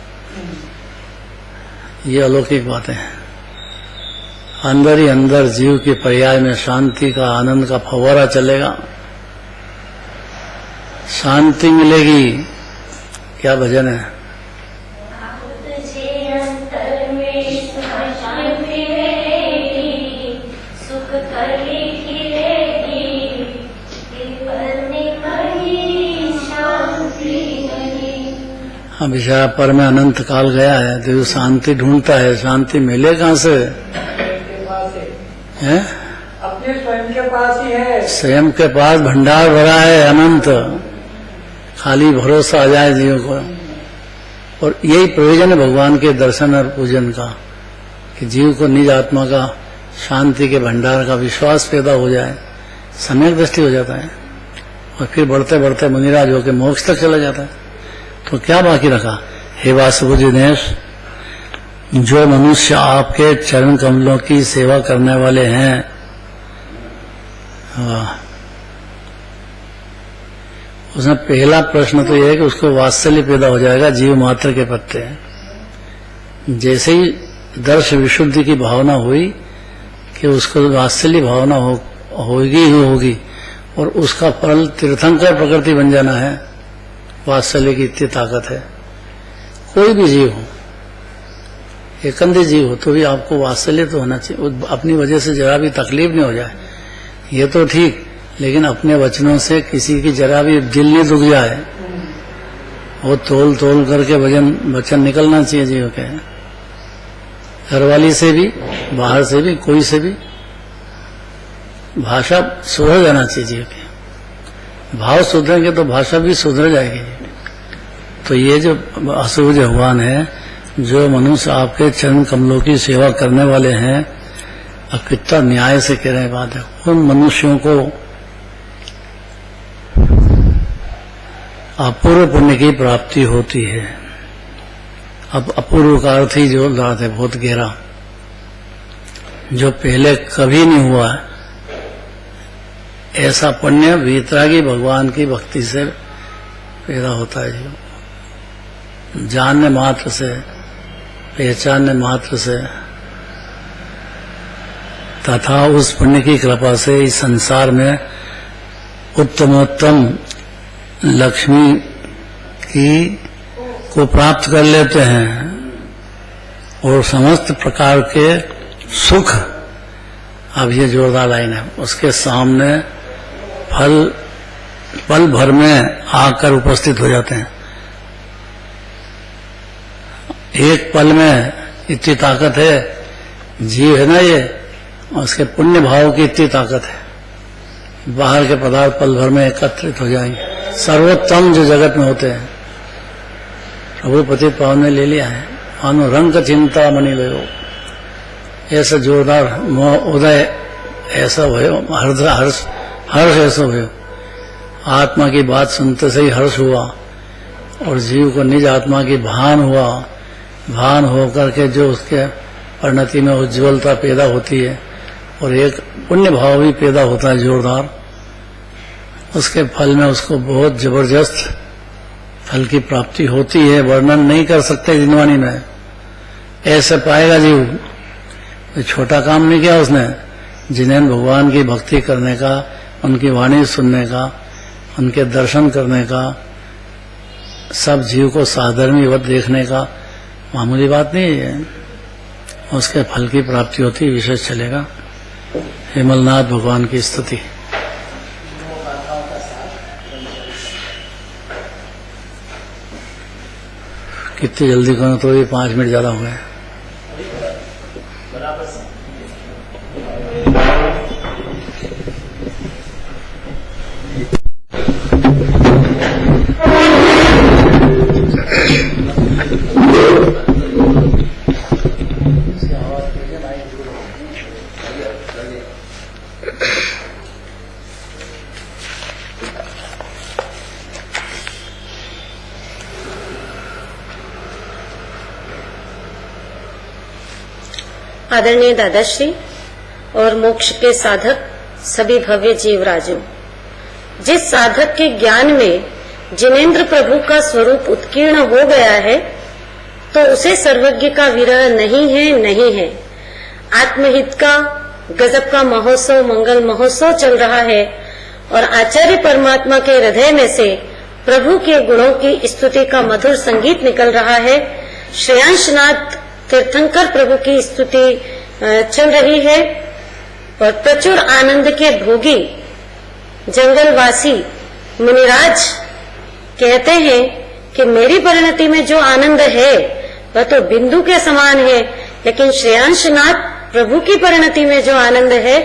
ये अलौकिक बातें हैं। अंदर ही अंदर जीव के पर्याय में शांति का, आनंद का फव्वारा चलेगा, शांति मिलेगी। क्या भजन है? हाँ, बेचारा पर में अनंत काल गया है तो शांति ढूंढता है। शांति मिले कहाँ से? है? अपने स्वयं के पास ही है। स्वयं के पास भंडार भरा है अनंत। खाली भरोसा आ जाए जीव को। और यही प्रयोजन है भगवान के दर्शन और पूजन का, कि जीव को निज आत्मा का, शांति के भंडार का विश्वास पैदा हो जाए, सम्यक दृष्टि हो जाता है और फिर बढ़ते बढ़ते मुनिराज होकर मोक्ष तक चला जाता है। तो क्या बाकी रखा? हे वासुदेव दिनेश, जो मनुष्य आपके चरण कमलों की सेवा करने वाले हैं, वाह, उसमें पहला प्रश्न तो यह है कि उसको वात्सल्य पैदा हो जाएगा जीव मात्र के प्रति। जैसे ही दर्श विशुद्धि की भावना हुई कि उसको वात्सल्य भावना होगी ही होगी, और उसका फल तीर्थंकर प्रकृति बन जाना है। वात्सल्य की इतनी ताकत है। कोई भी जीव हो, एकंदी जीव हो, तो भी आपको वात्सल्य तो होना चाहिए। अपनी वजह से जरा भी तकलीफ नहीं हो जाए ये तो ठीक, लेकिन अपने वचनों से किसी की जरा भी दिल नहीं दुख जाए, वो तोल तोल करके वचन निकलना चाहिए जीव के। घरवाली से भी, बाहर से भी, कोई से भी भाषा सुधर जाना चाहिए जीव की। भाव सुधरेंगे तो भाषा भी सुधर जाएगी। तो ये जो वासुदेव भगवान है, जो मनुष्य आपके चरण कमलों की सेवा करने वाले हैं, अब कितना न्याय से कह रहे हैं बात है। उन मनुष्यों को अपूर्व पुण्य की प्राप्ति होती है। अब अपूर्व का अर्थ ही जो बात है बहुत गहरा, जो पहले कभी नहीं हुआ है। ऐसा पुण्य वीतरागी भगवान की भक्ति से पैदा होता है। जो जानने मात्र से, पहचानने मात्र से, तथा उस पुण्य की कृपा से इस संसार में उत्तमोत्तम लक्ष्मी को प्राप्त कर लेते हैं और समस्त प्रकार के सुख। अब ये जोरदार लाइन है, उसके सामने पल भर में आकर उपस्थित हो जाते हैं। एक पल में इतनी ताकत है, जीव है ना ये, उसके पुण्य भाव की इतनी ताकत है। बाहर के पदार्थ पल भर में एकत्रित हो जाएंगे। सर्वोत्तम जो जगत में होते हैं, प्रभु पति पावन ने ले लिया है। मानो रंग चिंता मणि लो, ऐसा जोरदार उदय ऐसा हो, हर्ष ऐसा हो। आत्मा की बात सुनते से ही हर्ष हुआ और जीव को निज आत्मा की भान हुआ। भान होकर के जो उसके परिणति में उज्ज्वलता पैदा होती है और एक पुण्य भाव भी पैदा होता है जोरदार। उसके फल में उसको बहुत जबरदस्त फल की प्राप्ति होती है, वर्णन नहीं कर सकते जिनवानी में। ऐसे पाएगा जीव। छोटा काम नहीं किया उसने, जिन्हें भगवान की भक्ति करने का, उनकी वाणी सुनने का, उनके दर्शन करने का, सब जीव को साधर्मीवत देखने का मामूली बात नहीं है। उसके फल की प्राप्ति होती, विशेष चलेगा। हेमलनाथ भगवान की स्तुति। कितनी जल्दी करो तो भी 5 मिनट ज्यादा हो गए। आदरणीय दादाश्री और मोक्ष के साधक सभी भव्य जीवराजों, जिस साधक के ज्ञान में जिनेंद्र प्रभु का स्वरूप उत्कीर्ण हो गया है तो उसे सर्वज्ञ का विरह नहीं है। आत्महित का गजब का महोत्सव, मंगल महोत्सव चल रहा है और आचार्य परमात्मा के हृदय में से प्रभु के गुणों की स्तुति का मधुर संगीत निकल रहा है। श्रेयांशनाथ तीर्थंकर प्रभु की स्तुति चल रही है और प्रचुर आनंद के भोगी जंगलवासी मुनिराज कहते हैं कि मेरी परिणति में जो आनंद है वह तो बिंदु के समान है, लेकिन श्रेयांशनाथ प्रभु की परिणति में जो आनंद है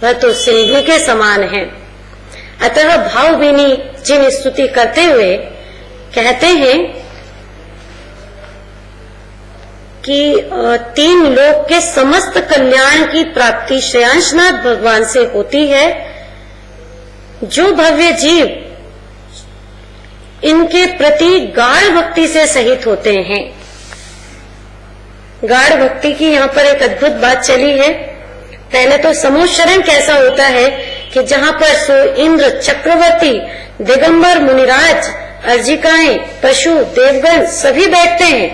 वह तो सिंधु के समान है। अतः भावभीनी जिन स्तुति करते हुए कहते हैं कि तीन लोक के समस्त कल्याण की प्राप्ति श्रेयांशनाथ भगवान से होती है। जो भव्य जीव इनके प्रति गाढ़ भक्ति से सहित होते हैं। गाढ़ भक्ति की यहाँ पर एक अद्भुत बात चली है। पहले तो समोशरण कैसा होता है कि जहाँ पर सो इंद्र, चक्रवर्ती, दिगंबर, मुनिराज, अर्जिकाएं, पशु, देवगण सभी बैठते हैं।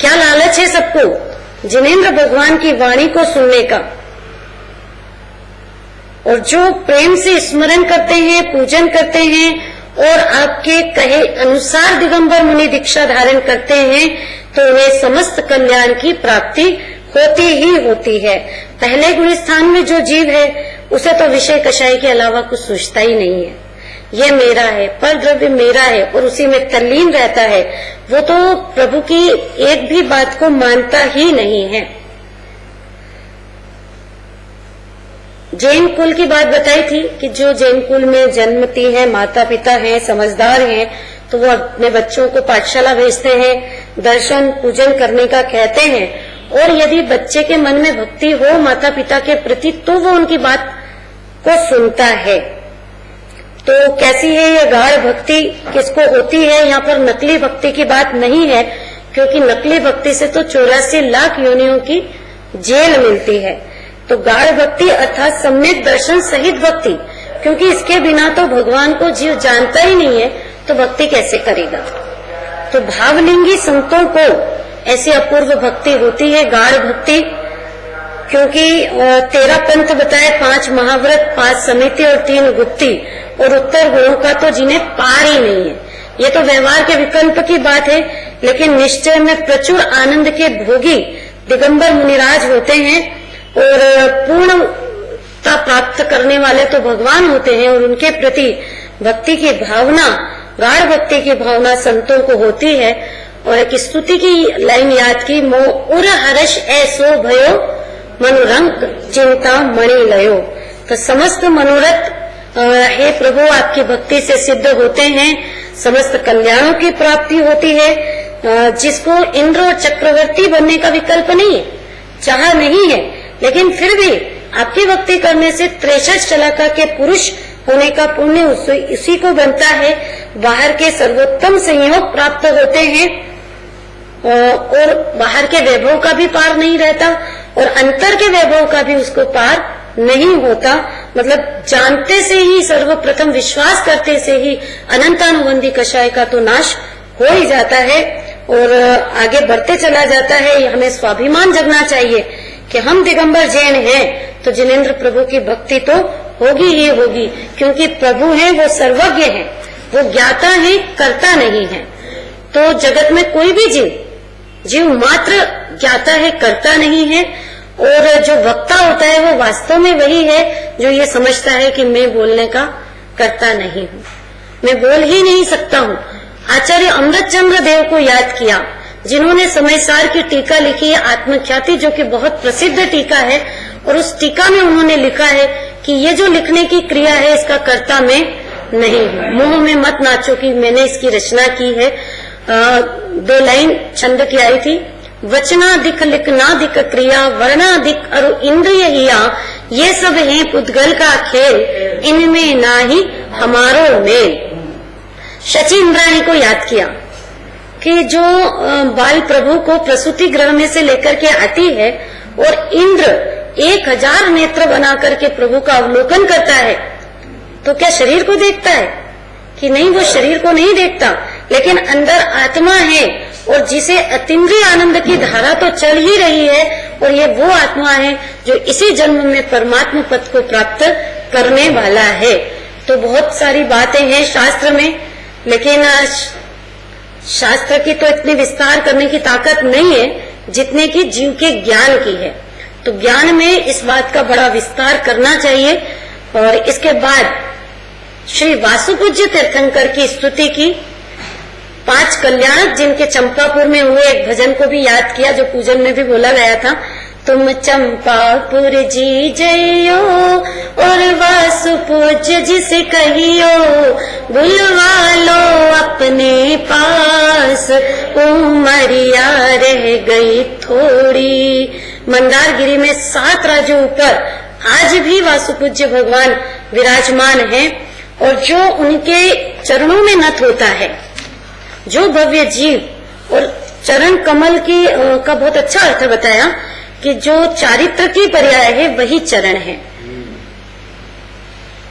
क्या लालच है सबको जिनेंद्र भगवान की वाणी को सुनने का, और जो प्रेम से स्मरण करते हैं, पूजन करते हैं और आपके कहे अनुसार दिगंबर मुनि दीक्षा धारण करते हैं तो उन्हें समस्त कल्याण की प्राप्ति होती ही होती है। पहले गुण स्थान में जो जीव है उसे तो विषय कषाय के अलावा कुछ सोचता ही नहीं है। ये मेरा है, पर द्रव्य मेरा है और उसी में तल्लीन रहता है। वो तो प्रभु की एक भी बात को मानता ही नहीं है। जैन कुल की बात बताई थी कि जो जैन कुल में जन्मती है, माता पिता हैं, समझदार हैं, तो वो अपने बच्चों को पाठशाला भेजते हैं, दर्शन पूजन करने का कहते हैं, और यदि बच्चे के मन में भक्ति हो माता पिता के प्रति तो वो उनकी बात को सुनता है। तो कैसी है ये गाढ़ भक्ति, किसको होती है? यहाँ पर नकली भक्ति की बात नहीं है, क्योंकि नकली भक्ति से तो 84 लाख योनियों की जेल मिलती है। तो गाढ़ भक्ति अर्थात सम्यक दर्शन सहित भक्ति, क्योंकि इसके बिना तो भगवान को जीव जानता ही नहीं है, तो भक्ति कैसे करेगा? तो भावलिंगी संतों को ऐसी अपूर्व भक्ति होती है, गाढ़ भक्ति, क्योंकि 13 पंथ बताए, 5 महाव्रत, 5 समिति और 3 गुप्ती और उत्तर गुणों का तो जिन्हें पार ही नहीं है। ये तो व्यवहार के विकल्प की बात है, लेकिन निश्चय में प्रचुर आनंद के भोगी दिगंबर मुनिराज होते हैं और पूर्णता प्राप्त करने वाले तो भगवान होते हैं, और उनके प्रति भक्ति की भावना, गाढ़ भक्ति की भावना संतों को होती है। और एक स्तुति की लाइन याद की, मो उर हर्ष ऐसो भयो मनोरंग चिंता मणि लयो। तो समस्त मनोरथ हे प्रभु आपकी भक्ति से सिद्ध होते हैं, समस्त कल्याणों की प्राप्ति होती है। जिसको इंद्र और चक्रवर्ती बनने का विकल्प नहीं है, चाह नहीं है, लेकिन फिर भी आपकी भक्ति करने से 63 शलाका के पुरुष होने का पुण्य उसी को बनता है। बाहर के सर्वोत्तम संयोग प्राप्त होते हैं और बाहर के वैभव का भी पार नहीं रहता और अंतर के वैभव का भी उसको पार नहीं होता। मतलब जानते से ही, सर्वप्रथम विश्वास करते से ही अनंतानुबंधी कषाय का तो नाश हो ही जाता है और आगे बढ़ते चला जाता है। हमें स्वाभिमान जगना चाहिए कि हम दिगंबर जैन हैं तो जिनेंद्र प्रभु की भक्ति तो होगी ही होगी, क्योंकि प्रभु हैं, वो सर्वज्ञ हैं, वो ज्ञाता है, कर्ता नहीं है। तो जगत में कोई भी जीव मात्र ज्ञाता है, कर्ता नहीं है। और जो वक्ता होता है वो वास्तव में वही है जो ये समझता है कि मैं बोलने का कर्ता नहीं हूँ, मैं बोल ही नहीं सकता हूँ। आचार्य अमृतचंद्र देव को याद किया, जिन्होंने समयसार की टीका लिखी है, आत्मख्याति, जो कि बहुत प्रसिद्ध टीका है। और उस टीका में उन्होंने लिखा है कि ये जो लिखने की क्रिया है इसका कर्ता मैं नहीं हूँ। मुंह में मत नाचो कि मैंने इसकी रचना की है। 2 लाइन छंद की आई थी, वचनाधिक लिखनाधिक क्रिया वर्णाधिक अरु इंद्रिय हिया, ये सब है पुद्गल का खेल, इनमें ना ही हमारो मेल। शची इंद्राणी को याद किया कि जो बाल प्रभु को प्रसूति गृह में से लेकर के आती है और इंद्र 1000 नेत्र बना करके प्रभु का अवलोकन करता है, तो क्या शरीर को देखता है कि नहीं? वो शरीर को नहीं देखता, लेकिन अंदर आत्मा है और जिसे अतीन्द्रिय आनंद की धारा तो चल ही रही है, और ये वो आत्मा है जो इसी जन्म में परमात्मा पद को प्राप्त करने वाला है। तो बहुत सारी बातें हैं शास्त्र में, लेकिन शास्त्र की तो इतनी विस्तार करने की ताकत नहीं है जितने की जीव के ज्ञान की है। तो ज्ञान में इस बात का बड़ा विस्तार करना चाहिए। और इसके बाद श्री वासुपूज्य तीर्थंकर की स्तुति की, 5 कल्याणक जिनके चंपापुर में हुए एक भजन को भी याद किया जो पूजन में भी बोला गया था। तुम चंपापुर जी जइयो और वासुपूज्य जिसे कहियो, बुलवा लो अपने पास उमरिया रह गई थोड़ी। मंदारगिरी में 7 राज्यों ऊपर आज भी वासुपूज्य भगवान विराजमान हैं, और जो उनके चरणों में नत होता है, जो भव्य जीव, और चरण कमल की का बहुत अच्छा अर्थ बताया कि जो चारित्र की पर्याय है वही चरण है।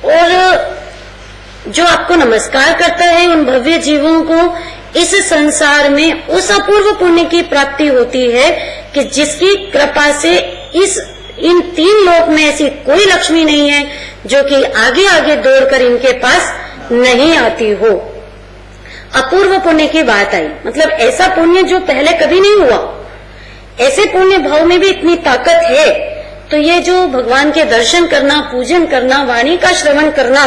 और जो आपको नमस्कार करता है उन भव्य जीवों को इस संसार में उस अपूर्व पुण्य की प्राप्ति होती है कि जिसकी कृपा से इन 3 लोक में ऐसी कोई लक्ष्मी नहीं है जो कि आगे आगे दौड़कर इनके पास नहीं आती हो। अपूर्व पुण्य की बात आई, मतलब ऐसा पुण्य जो पहले कभी नहीं हुआ। ऐसे पुण्य भाव में भी इतनी ताकत है, तो ये जो भगवान के दर्शन करना, पूजन करना, वाणी का श्रवण करना,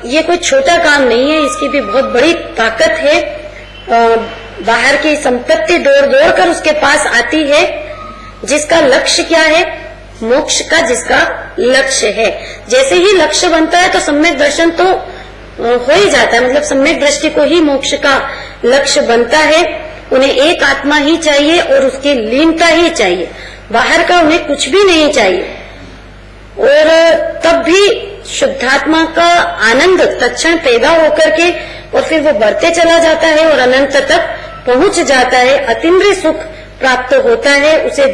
ये कोई छोटा काम नहीं है, इसकी भी बहुत बड़ी ताकत है। बाहर की संपत्ति दौड़ दौड़ कर उसके पास आती है, जिसका लक्ष्य क्या है? मोक्ष का जिसका लक्ष्य है। जैसे ही लक्ष्य बनता है तो सम्यक दर्शन तो हो ही जाता है, मतलब सम्यक दृष्टि को ही मोक्ष का लक्ष्य बनता है। उन्हें एक आत्मा ही चाहिए और उसकी लीनता ही चाहिए, बाहर का उन्हें कुछ भी नहीं चाहिए। और तब भी शुद्धात्मा का आनंद तत्क्षण पैदा होकर के और फिर वो बढ़ते चला जाता है और अनंत तक पहुंच जाता है। अतीन्द्रिय सुख प्राप्त होता है उसे।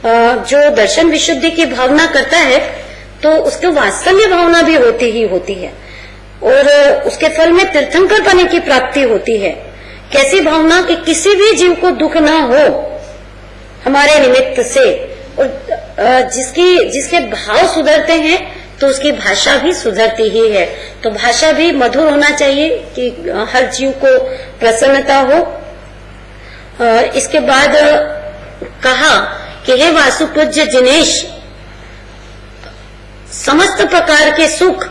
जो दर्शन विशुद्धि की भावना करता है तो उसको वात्सल्य भावना भी होती ही होती है, और उसके फल में तीर्थंकर पाने की प्राप्ति होती है। कैसी भावना कि किसी भी जीव को दुख ना हो हमारे निमित्त से, और जिसके भाव सुधरते हैं तो उसकी भाषा भी सुधरती ही है। तो भाषा भी मधुर होना चाहिए कि हर जीव को प्रसन्नता हो। इसके बाद कहा कि हे वासुपूज्य जिनेश, समस्त प्रकार के सुख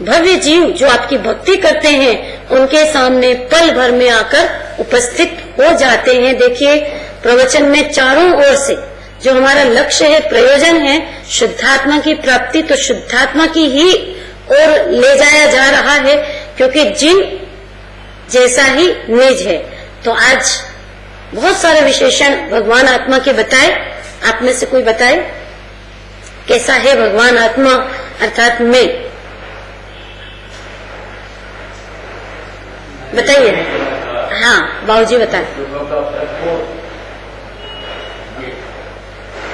भव्य जीव जो आपकी भक्ति करते हैं उनके सामने पल भर में आकर उपस्थित हो जाते हैं। देखिए प्रवचन में चारों ओर से जो हमारा लक्ष्य है, प्रयोजन है शुद्धात्मा की प्राप्ति, तो शुद्धात्मा की ही ओर ले जाया जा रहा है, क्योंकि जिन जैसा ही निज है। तो आज बहुत सारे विशेषण भगवान आत्मा के बताए। आप में से कोई बताए कैसा है भगवान आत्मा अर्थात मैं? बताइए। हाँ बाबूजी बताए,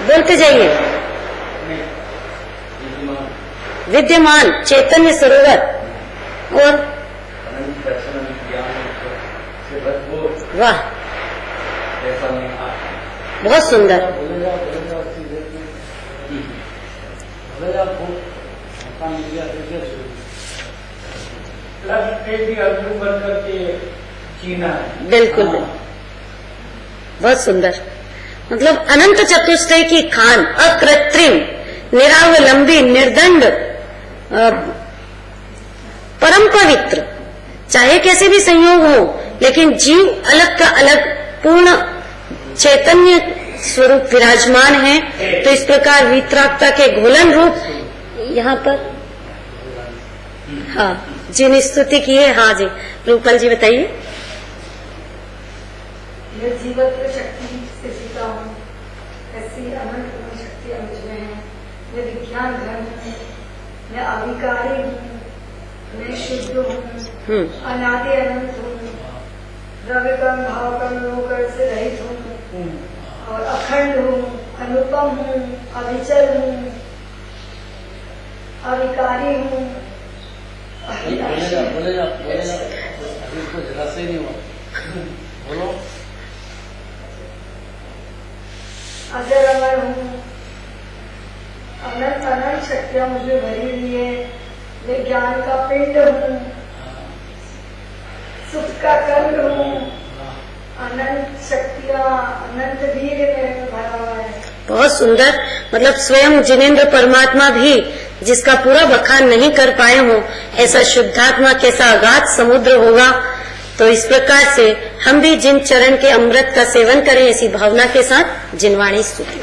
बोलते जाइए। विद्यमान चैतन्य सरोवर और वाह बहुत सुंदर। बिल्कुल बहुत सुंदर, मतलब अनंत चतुष्टय की खान, अकृत्रिम, निरावलंबी, निर्दंड, परम पवित्र। चाहे कैसे भी संयोग हो, लेकिन जीव अलग का अलग पूर्ण चैतन्य स्वरूप विराजमान है। तो इस प्रकार वितरागता के घोलन रूप यहाँ पर हाँ जिन स्तुति की है। हाँ जी रूपल जी बताइए। मैं जीवत्व शक्ति से जीता हूँ, ऐसी अनंत शक्ति मुझ में है। मैं विज्ञान धर्म हूँ, मैं अविकारी हूँ, मैं शुद्ध हूँ, अनादि अनंत हूँ, द्रव्य कर्म भाव कर्म लोक से रहित हूँ और अखंड हूँ। अनुपम हूँ, अविचल हूँ, अविकारी हूँ, अविनाशी हूँ। बोले जा अभी तो जरा से नहीं हुआ बोलो। अजर अमर हूँ, अनंत अनंत शक्तियाँ मुझे भरी हुई है, मैं ज्ञान का पिंड हूँ, सुख का कंद हूँ, अनंत शक्तियाँ, अनंत वीर मेरे में भरा हुआ है। बहुत सुंदर। मतलब स्वयं जिनेंद्र परमात्मा भी जिसका पूरा बखान नहीं कर पाए हो, ऐसा शुद्धात्मा कैसा अगाध समुद्र होगा। तो इस प्रकार से हम भी जिन चरण के अमृत का सेवन करें, ऐसी भावना के साथ जिनवाणी स्तुति।